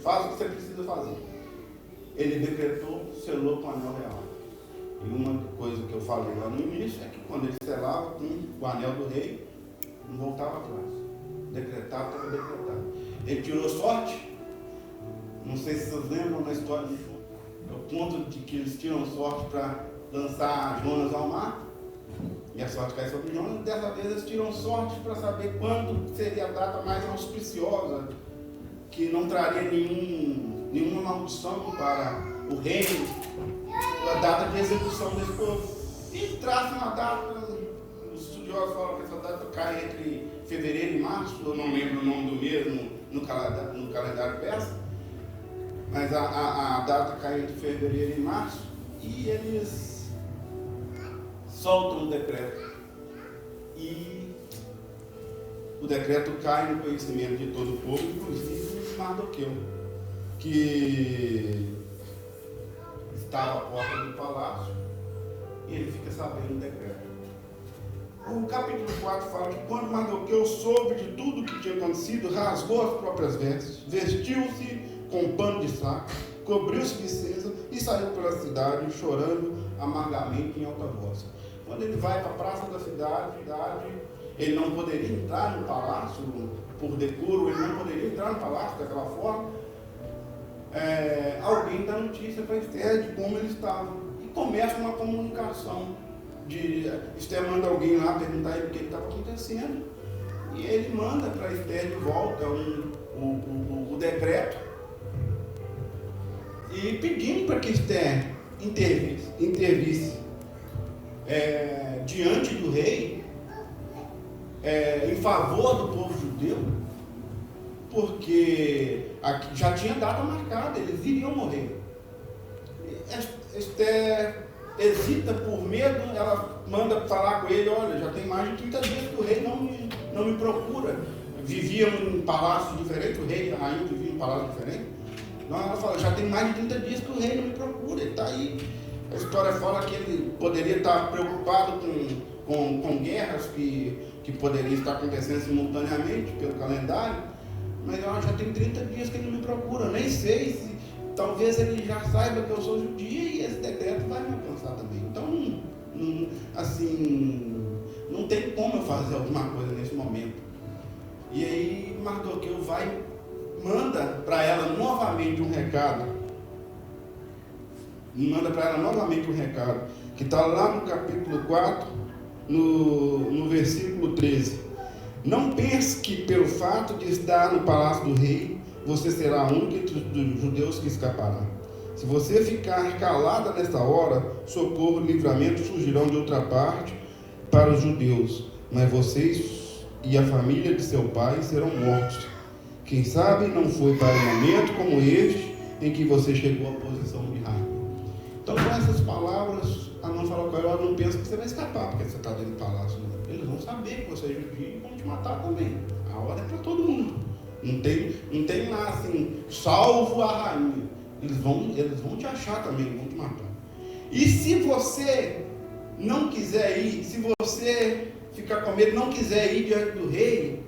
faz o que você precisa fazer. Ele decretou, selou com o anel real. E uma coisa que eu falei lá no início é que quando ele selava com o anel do rei, não voltava atrás. Decretado, estava decretado. Ele tirou sorte. Não sei se vocês lembram na história, eu conto de que eles tiram sorte para lançar Jonas ao mar, e a sorte cai sobre Jonas. Dessa vez eles tiram sorte para saber quando seria a data mais auspiciosa, que não traria nenhuma maldição para o reino, a data de execução desse povo. E traçam uma data, os estudiosos falam que essa data cai entre fevereiro e março, eu não lembro o nome do mês no calendário persa, mas a data cai entre fevereiro e março, e eles soltam o decreto. E o decreto cai no conhecimento de todo o povo, inclusive Mardoqueu, que estava à porta do palácio, e ele fica sabendo do decreto. O capítulo 4 fala que quando Mardoqueu soube de tudo o que tinha acontecido, rasgou as próprias vestes, vestiu-se com um pano de saco, cobriu-se de cinza e saiu pela cidade chorando amargamente em alta voz. Quando ele vai para a praça da cidade, ele não poderia entrar no palácio por decoro, ele não poderia entrar no palácio daquela forma. Alguém dá notícia para Esther de como ele estava, e começa uma comunicação. Esther manda alguém lá perguntar ele o que estava acontecendo, e ele manda para Esther de volta o decreto, e pedindo para que Esther intervisse diante do rei, em favor do povo judeu, porque já tinha data marcada, eles iriam morrer. Esther hesita por medo, ela manda falar com ele: olha, já tem mais de 30 dias que o rei não me procura. Viviam em um palácio diferente, o rei e a rainha viviam em um palácio diferente. Então ela fala: já tem mais de 30 dias que o rei não me procura, ele está aí. A história fala que ele poderia estar preocupado com guerras que poderiam estar acontecendo simultaneamente pelo calendário, mas já tem 30 dias que ele não me procura, nem sei se talvez ele já saiba que eu sou judia e esse decreto vai me alcançar também. Então, não tem como eu fazer alguma coisa nesse momento. E aí Mardoqueu manda para ela novamente um recado, manda para ela novamente um recado, que está lá no capítulo 4, no versículo 13. Não pense que pelo fato de estar no palácio do rei, você será a única entre os judeus que escapará. Se você ficar calada nesta hora, socorro e livramento surgirão de outra parte para os judeus, mas vocês e a família de seu pai serão mortos. Quem sabe não foi para um momento como este em que você chegou à posição de rainha. Então, com essas palavras, a mãe falou com ela: não pensa que você vai escapar porque você está dentro do palácio. Eles vão saber que você é judia e vão te matar também. A hora é para todo mundo. Não tem lá assim, salvo a rainha. Eles vão te achar também, vão te matar. E se você não quiser ir, se você ficar com medo, não quiser ir diante do rei,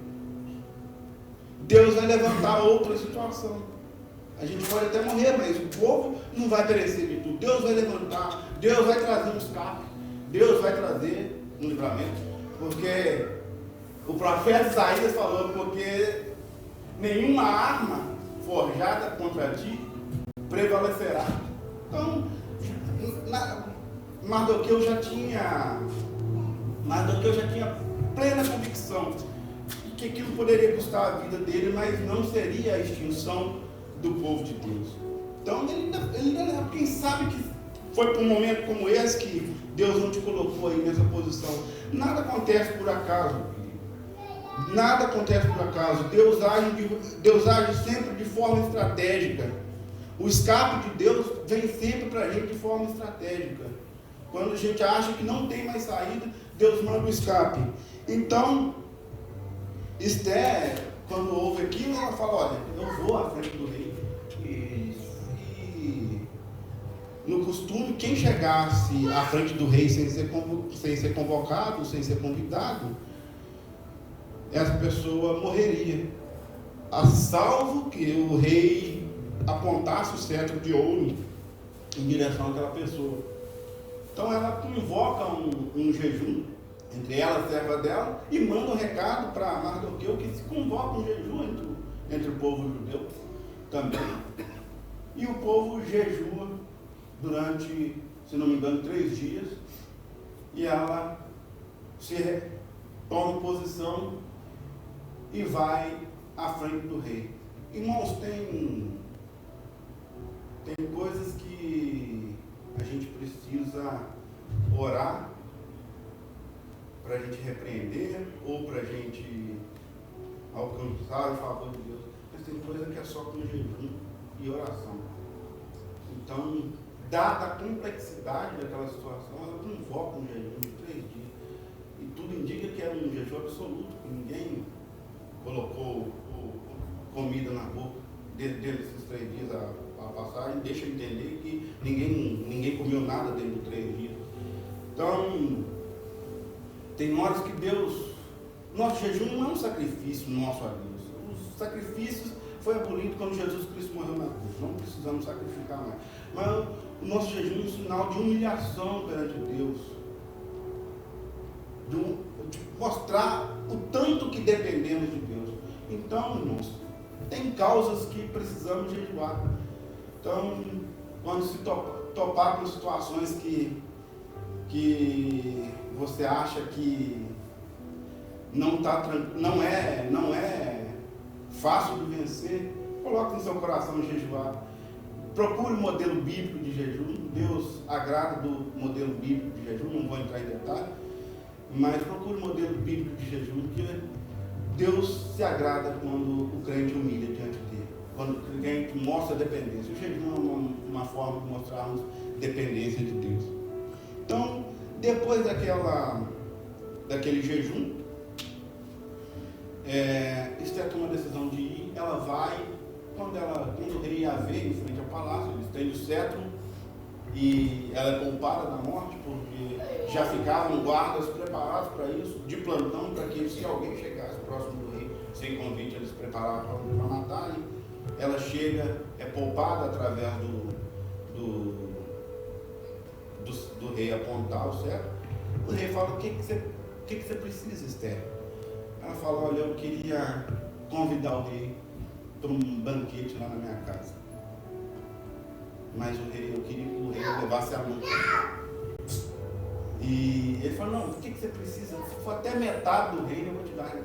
Deus vai levantar outra situação. A gente pode até morrer, mas o povo não vai perecer de tudo. Deus vai levantar, Deus vai trazer um escape, Deus vai trazer um livramento. Porque o profeta Isaías falou: porque nenhuma arma forjada contra ti prevalecerá. Então, Mardoqueu já tinha plena convicção de que aquilo poderia custar a vida dele, mas não seria a extinção do povo de Deus. Então, quem sabe que foi por um momento como esse que Deus não te colocou aí nessa posição. Nada acontece por acaso. Nada acontece por acaso. Deus age sempre de forma estratégica. O escape de Deus vem sempre para a gente de forma estratégica. Quando a gente acha que não tem mais saída, Deus manda o escape. Então, Esther, quando ouve aquilo, ela fala: olha, eu vou à frente do rei. E no costume, quem chegasse à frente do rei sem ser convocado, sem ser convidado, essa pessoa morreria, a salvo que o rei apontasse o cetro de ouro em direção àquela pessoa. Então ela convoca um jejum entre ela e a serva dela e manda um recado para Mardoqueu que se convoca um jejum entre o povo judeu também. E o povo jejua durante, se não me engano, 3 dias, e ela toma posição e vai à frente do rei. Irmãos, tem coisas que a gente precisa orar para a gente repreender ou para a gente alcançar o favor de Deus. Mas tem coisa que é só com jejum e oração. Então, dada a complexidade daquela situação, ela convoca um jejum de 3 dias. E tudo indica que era um jejum absoluto, que ninguém colocou comida na boca dentro desses 3 dias. A passagem deixa entender que ninguém comeu nada dentro de 3 dias. Então, tem horas que nosso jejum não é um sacrifício nosso a Deus. Os sacrifícios foi abolido quando Jesus Cristo morreu na cruz. Não precisamos sacrificar mais. Mas o nosso jejum é um sinal de humilhação perante Deus. De mostrar o tanto que dependemos de Deus. Então, irmãos, tem causas que precisamos jejuar. Então, quando se topar com situações que você acha que não é fácil de vencer, coloque no seu coração jejuar. Procure o modelo bíblico de jejum. Deus agrada do modelo bíblico de jejum, não vou entrar em detalhe, mas procure o modelo bíblico de jejum, porque Deus se agrada quando o crente humilha diante dele, quando o crente mostra dependência. O jejum é uma forma de mostrarmos dependência de Deus. Então, depois daquele jejum, Esther toma a decisão de ir. Ela vai, quando o rei a vê em frente ao palácio, ele estende o cetro e ela é poupada da morte, porque já ficavam guardas preparados para isso, de plantão, para que se alguém chegasse próximo do rei sem convite, eles preparavam para matarem. Ela chega, é poupada através do rei apontar o cetro. O rei fala: o que você precisa, Esther? Ela fala: olha, eu queria convidar o rei para um banquete lá na minha casa. mas eu queria que o rei levasse a mão. E ele falou, não, o que você precisa? Se for até metade do reino, eu vou te dar.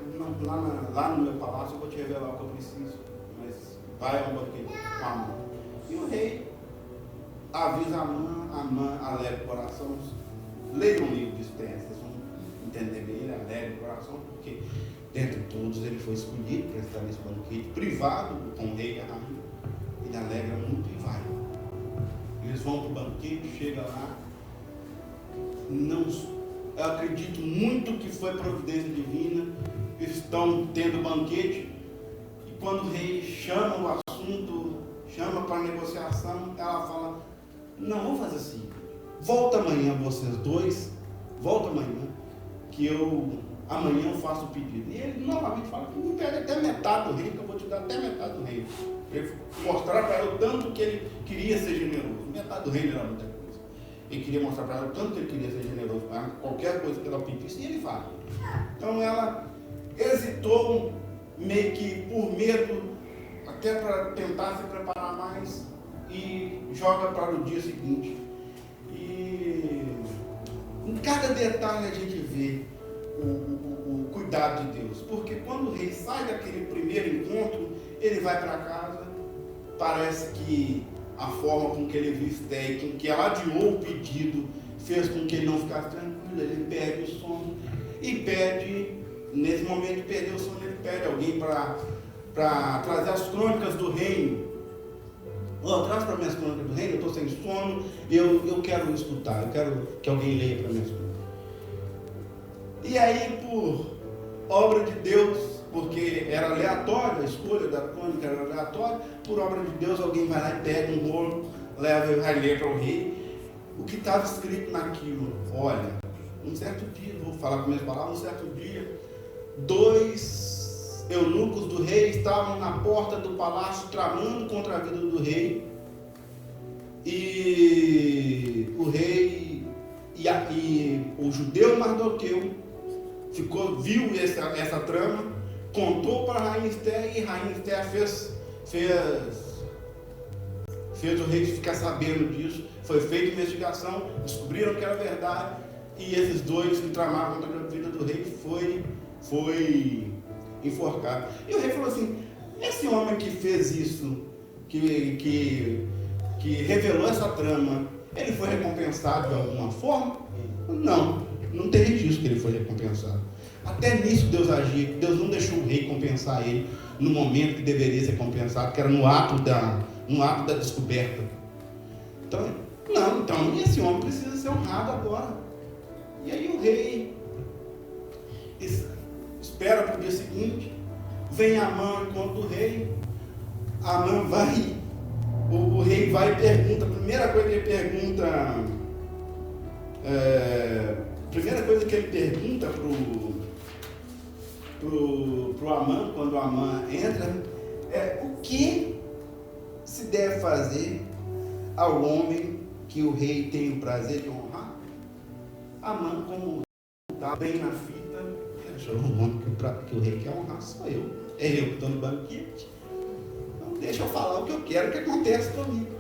Lá no meu palácio eu vou te revelar o que eu preciso. Mas vai ao banquete com a mão. E o rei avisa a Amã alegra o coração. Leia um livro de Esther, vocês vão entender bem, ele alegra o coração, porque dentre todos ele foi escolhido para estar nesse banquete, privado com o rei e a rainha. Ele alegra muito e vai. Eles vão para o banquete, chega lá. Não, eu acredito muito que foi providência divina. Eles estão tendo banquete e quando o rei chama o assunto, chama para negociação, ela fala, não, vamos fazer assim, volta amanhã vocês dois, volta amanhã, que amanhã eu faço o pedido. E ele novamente fala que me pede até metade do reino, que eu vou te dar até metade do reino. Ele mostrar para ela o tanto que ele queria ser generoso. Metade do reino era muita coisa. Ele queria mostrar para ela o tanto que ele queria ser generoso para qualquer coisa que ela pedisse, e ele faz. Então ela hesitou, meio que por medo, até para tentar se preparar mais, e joga para o dia seguinte. E em cada detalhe a gente vê o cuidado de Deus, porque quando o rei sai daquele primeiro encontro, ele vai para casa, parece que a forma com que ele viu Esther, com que ela adiou o pedido, fez com que ele não ficasse tranquilo, ele perde o sono, e pede, nesse momento de perder o sono, ele pede alguém para trazer as crônicas do reino. Traz para mim as crônicas do reino, eu estou sem sono, eu quero escutar, eu quero que alguém leia para mim as crônicas. E aí, por obra de Deus, porque era aleatório, a escolha da crônica era aleatória, por obra de Deus, alguém vai lá e pega um rolo, leva e vai ler para o rei o que estava escrito naquilo. Olha, um certo dia, vou falar com minhas palavras, um certo dia, 2 eunucos do rei estavam na porta do palácio tramando contra a vida do rei, e o rei e o judeu Mardoqueu viu essa trama, contou para a rainha Esther, e a rainha Esther fez o rei ficar sabendo disso. Foi feita investigação, descobriram que era verdade, e esses dois que tramavam contra a vida do rei foi enforcado. E o rei falou assim, esse homem que fez isso, que revelou essa trama, ele foi recompensado de alguma forma? Não tem registro que ele foi recompensado. Até nisso Deus agia, Deus não deixou o rei compensar ele no momento que deveria ser compensado, que era no ato da descoberta. Então esse homem precisa ser honrado agora. E aí o rei espera para o dia seguinte, vem Amã enquanto o rei, Amã vai, o rei vai e pergunta, a primeira coisa que ele pergunta pro Amã, quando o Amã entra, é o que se deve fazer ao homem que o rei tem o prazer de honrar? Amã, como está bem na fita, achou o homem que o rei quer honrar sou eu. É eu que estou no banquete. Então deixa eu falar o que eu quero que acontece comigo.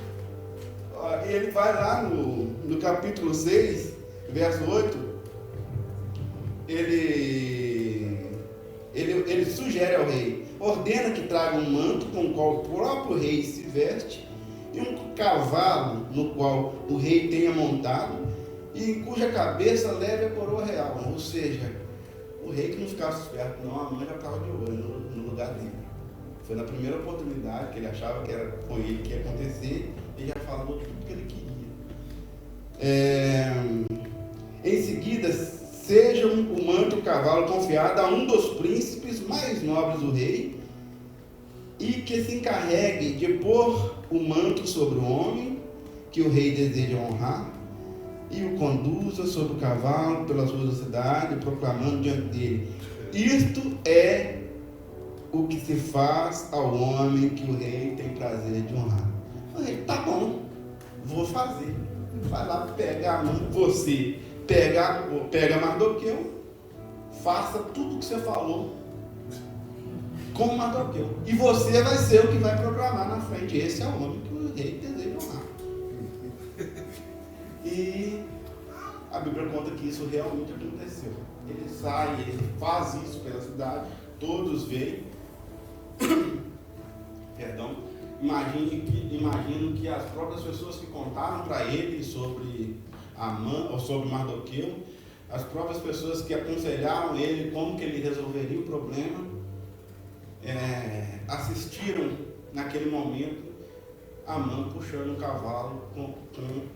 Ele vai lá no capítulo 6, verso 8, ele sugere ao rei, ordena que traga um manto com o qual o próprio rei se veste, e um cavalo no qual o rei tenha montado, e em cuja cabeça leve a coroa real. Ou seja, o rei que não ficasse esperto, não, a mãe já estava de olho no lugar dele. Foi na primeira oportunidade que ele achava que era com ele que ia acontecer, ele já falou tudo que ele queria. Em seguida, seja o manto e o cavalo confiado a um dos príncipes mais nobres do rei, e que se encarregue de pôr o manto sobre o homem que o rei deseja honrar, e o conduza sobre o cavalo pelas ruas da cidade, proclamando diante dele: isto é o que se faz ao homem que o rei tem prazer de honrar. O rei, tá bom, vou fazer. Vai lá pegar a mão, você pega Mardoqueu, faça tudo o que você falou com Mardoqueu, e você vai ser o que vai proclamar na frente: esse é o homem que o rei deseja honrar. isso realmente aconteceu. Ele sai, ele faz isso pela cidade, todos veem. Perdão. Imagino que as próprias pessoas que contaram para ele sobre Amã, ou sobre Mardoqueu, as próprias pessoas que aconselharam ele como que ele resolveria o problema, assistiram naquele momento Amã puxando um cavalo com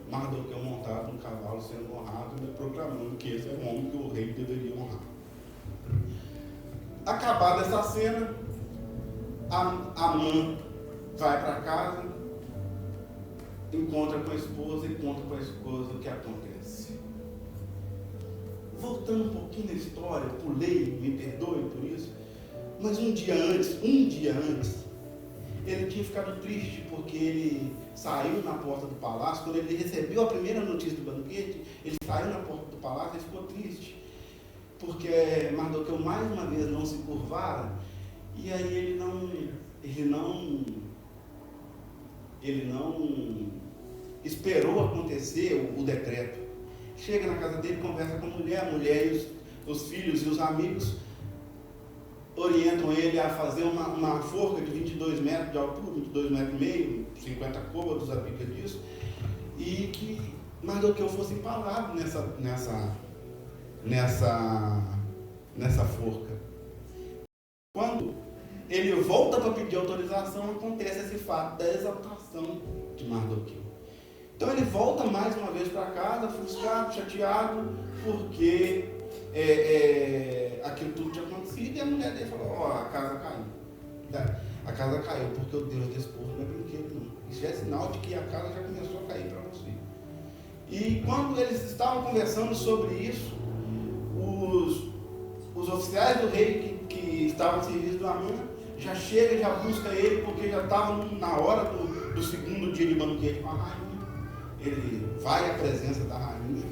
Mardoqueu montado no cavalo sendo honrado e proclamando que esse é o homem que o rei deveria honrar. Acabada essa cena, Amã vai para casa, encontra com a esposa e conta para a esposa o que acontece. Voltando um pouquinho na história, pulei, me perdoe por isso, mas um dia antes, ele tinha ficado triste porque ele saiu na porta do palácio. Quando ele recebeu a primeira notícia do banquete, ele saiu na porta do palácio e ficou triste, porque Mardoqueu mais uma vez não se curvara, e aí ele não esperou acontecer o decreto. Chega na casa dele, conversa com a mulher e os filhos e os amigos orientam ele a fazer uma forca de 22 metros de altura, 22 metros e meio, 50 côvados, a Bíblia diz, e que Mardoqueu fosse empalado nessa forca. Quando ele volta para pedir autorização, acontece esse fato da exaltação de Mardoqueu. Então ele volta mais uma vez para casa, frustrado, chateado, porque aquilo tudo tinha acontecido, e a mulher dele falou: a casa caiu. A casa caiu porque o Deus desse povo não é brinquedo, não. Isso é sinal de que a casa já começou a cair para você. E quando eles estavam conversando sobre isso, os oficiais do rei que estavam ao serviço do Amã já chega e já busca ele, porque já estava na hora do segundo dia de banquete com a rainha. Ele vai à presença da rainha,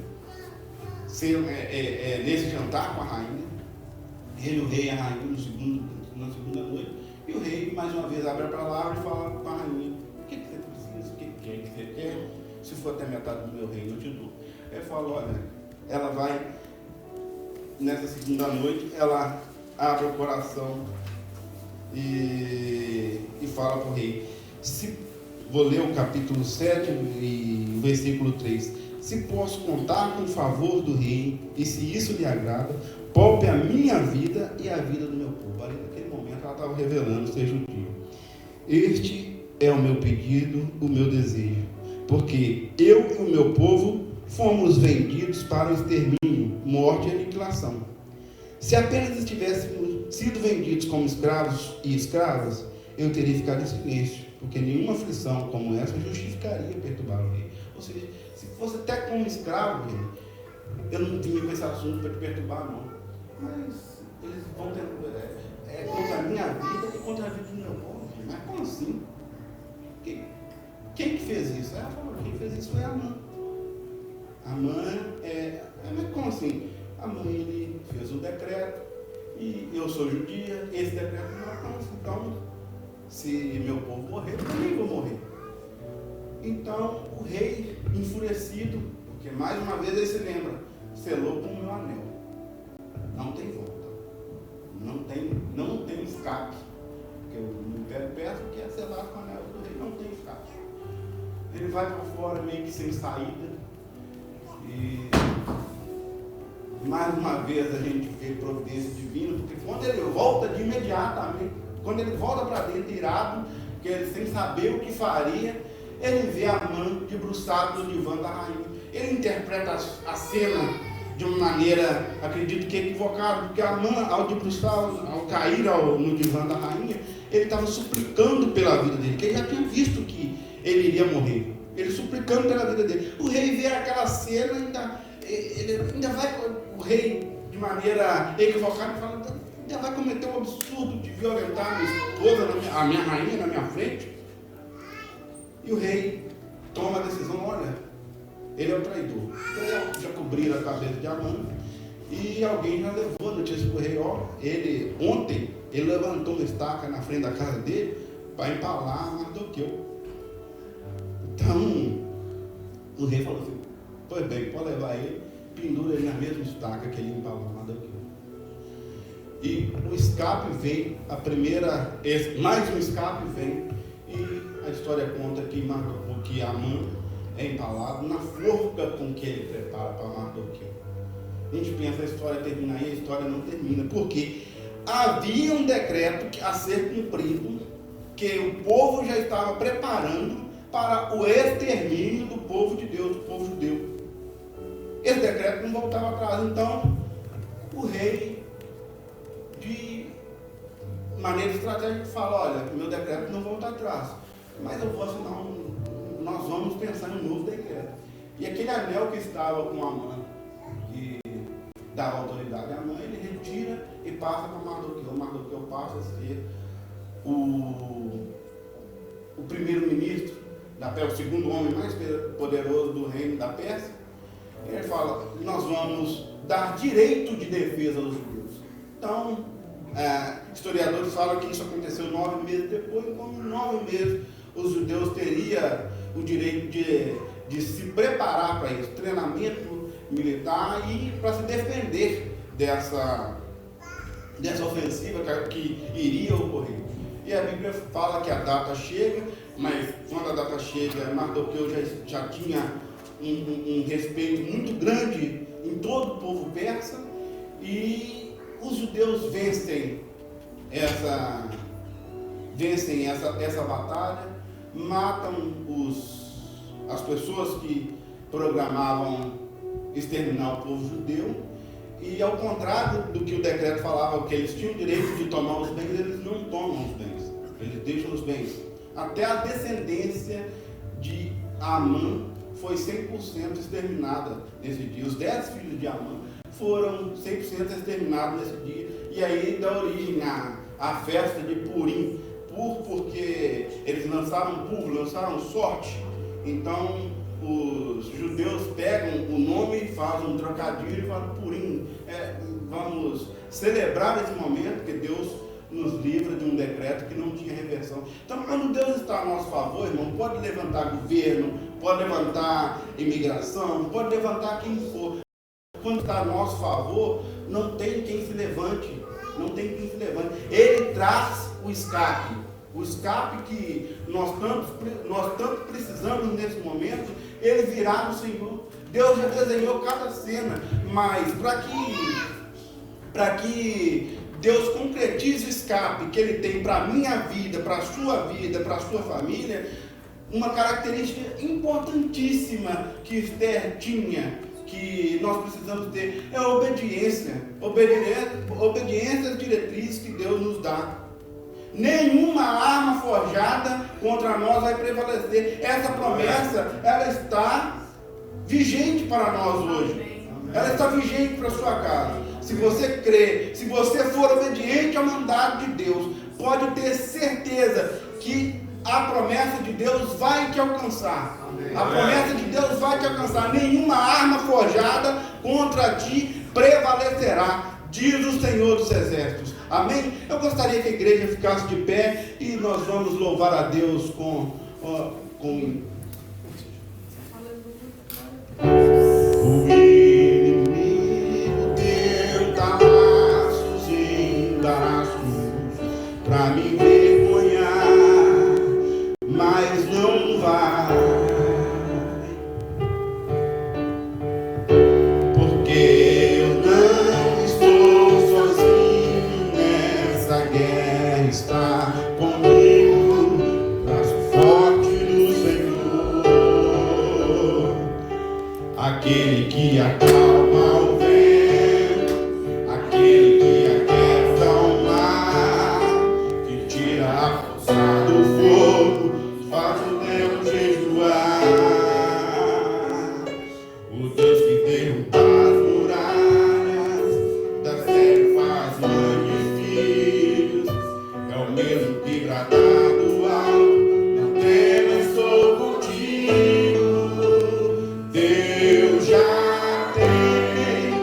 nesse jantar com a rainha. Ele, o rei e a rainha na segunda noite. E o rei, mais uma vez, abre a palavra e fala com a rainha: o que você precisa, o que você quer? Se for até metade do meu reino, eu te dou. Ele fala: olha, ela vai, nessa segunda noite, ela abre o coração e fala para o rei. Vou ler o capítulo 7 e o versículo 3. Se posso contar com o favor do rei, e se isso lhe agrada, poupe a minha vida e a vida do meu povo. Ali naquele momento ela estava revelando ser judia. Este é o meu pedido, o meu desejo, porque eu e o meu povo fomos vendidos para o extermínio, morte e aniquilação. Se apenas estivéssemos sido vendidos como escravos e escravas, eu teria ficado em silêncio, porque nenhuma aflição como essa justificaria perturbar o rei. Ou seja, se fosse até como escravo, eu não tinha com esse assunto para te perturbar, não. Mas eles vão ter contra a minha vida e contra a vida do meu povo. Mas como assim? Quem que fez isso? Ela falou: quem fez isso foi Amã. Amã mas como assim? Amã, ele fez um decreto, e eu sou judia, esse decreto não alcança. Então, se meu povo morrer, eu também vou morrer. Então, o rei, enfurecido, porque mais uma vez ele se lembra: selou com o meu anel. Não tem volta. Não tem escape. Porque o Império Persa quer selar com o anel do rei, não tem escape. Ele vai para fora meio que sem saída. E mais uma vez a gente vê providência divina, porque quando ele volta de imediatamente, quando ele volta para dentro irado, que ele sem saber o que faria, ele vê Amã debruçado no divã da rainha. Ele interpreta a cena de uma maneira, acredito que equivocada, porque Amã, ao debruçar, ao cair no divã da rainha, ele estava suplicando pela vida dele, que ele já tinha visto que ele iria morrer. Ele suplicando pela vida dele. O rei vê aquela cena, ele ainda vai, o rei, de maneira equivocada, fala: ainda vai cometer um absurdo de violentar a minha esposa, a minha rainha na minha frente. E o rei toma a decisão: olha, ele é o traidor. Então já cobriram a cabeça de Amã, e alguém já levou a notícia para o rei: ontem ele levantou uma estaca na frente da casa dele para empalar Mardoqueu. Então o rei falou assim: pois bem, pode levar ele. pendura ele na mesma estaca que ele empalou Mardoqueu. E o escape vem, mais um escape vem, e a história conta que Amã é empalado na forca com que ele prepara para Mardoqueu. A gente pensa, a história termina aí, a história não termina, porque havia um decreto a ser cumprido, que o povo já estava preparando para o extermínio do povo de Deus, do povo judeu. Esse decreto não voltava atrás. Então, o rei, de maneira estratégica, fala: olha, o meu decreto não volta atrás, mas eu vou assinar nós vamos pensar em um novo decreto. E aquele anel que estava com Amã, que dava autoridade a Amã, ele retira e passa para Mardoqueu. Mardoqueu passa a ser o primeiro-ministro da Pérsia, o segundo homem mais poderoso do reino da Pérsia. Ele fala: nós vamos dar direito de defesa aos judeus. Então, historiadores falam que isso aconteceu 9 meses depois. Então, em 9 meses, os judeus teriam o direito de se preparar para isso, treinamento militar, e para se defender dessa ofensiva que iria ocorrer. E a Bíblia fala que a data chega, mas quando a data chega, Mardoqueu já tinha um respeito muito grande em todo o povo persa, e os judeus vencem essa batalha, matam as pessoas que programavam exterminar o povo judeu, e ao contrário do que o decreto falava, que eles tinham o direito de tomar os bens, eles não tomam os bens, eles deixam os bens. Até a descendência de Amã foi 100% exterminada nesse dia. Os 10 filhos de Amã foram 100% exterminados nesse dia, e aí dá origem à festa de Purim, porque eles lançaram sorte. Então os judeus pegam o nome e fazem um trocadilho e falam Purim. Vamos celebrar esse momento que Deus nos livra de um decreto que não tinha reversão. Então, quando Deus está a nosso favor, irmão, pode levantar governo, pode levantar imigração, pode levantar quem for. Quando está a nosso favor, não tem quem se levante. Não tem quem se levante. Ele traz o escape que nós tanto precisamos nesse momento. Ele virá do Senhor. Deus já desenhou cada cena, mas para que Deus concretize o escape que Ele tem para a minha vida, para a sua vida, para a sua família, uma característica importantíssima que Esther tinha, que nós precisamos ter, é a obediência. Obediência às diretrizes que Deus nos dá. Nenhuma arma forjada contra nós vai prevalecer. Essa promessa, ela está vigente para nós hoje. Ela está vigente para a sua casa. Se você crê, se você for obediente ao mandato de Deus, pode ter certeza que a promessa de Deus vai te alcançar. A promessa de Deus vai te alcançar. Nenhuma arma forjada contra ti prevalecerá, diz o Senhor dos Exércitos. Amém? Eu gostaria que a igreja ficasse de pé e nós vamos louvar a Deus com o inimigo tenta laços e embaraços pra me envergonhar, mas não vai, porque eu não estou sozinho nessa guerra, está comigo, braço forte do Senhor, aquele que acalma o vento, aquele que aquieta o mar, que tira a força do fogo, faz o tempo jejuar. O Deus que derruba as muralhas, da série faz mãe de filhos, é o mesmo que brada do alto, não temas, estou contigo. Deus já tem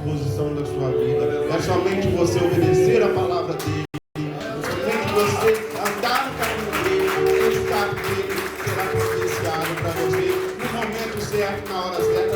disposição da sua vida. É somente você obedecer a palavra dele. É somente você andar no caminho dele, buscar dele, será providenciado para você no momento certo, na hora certa.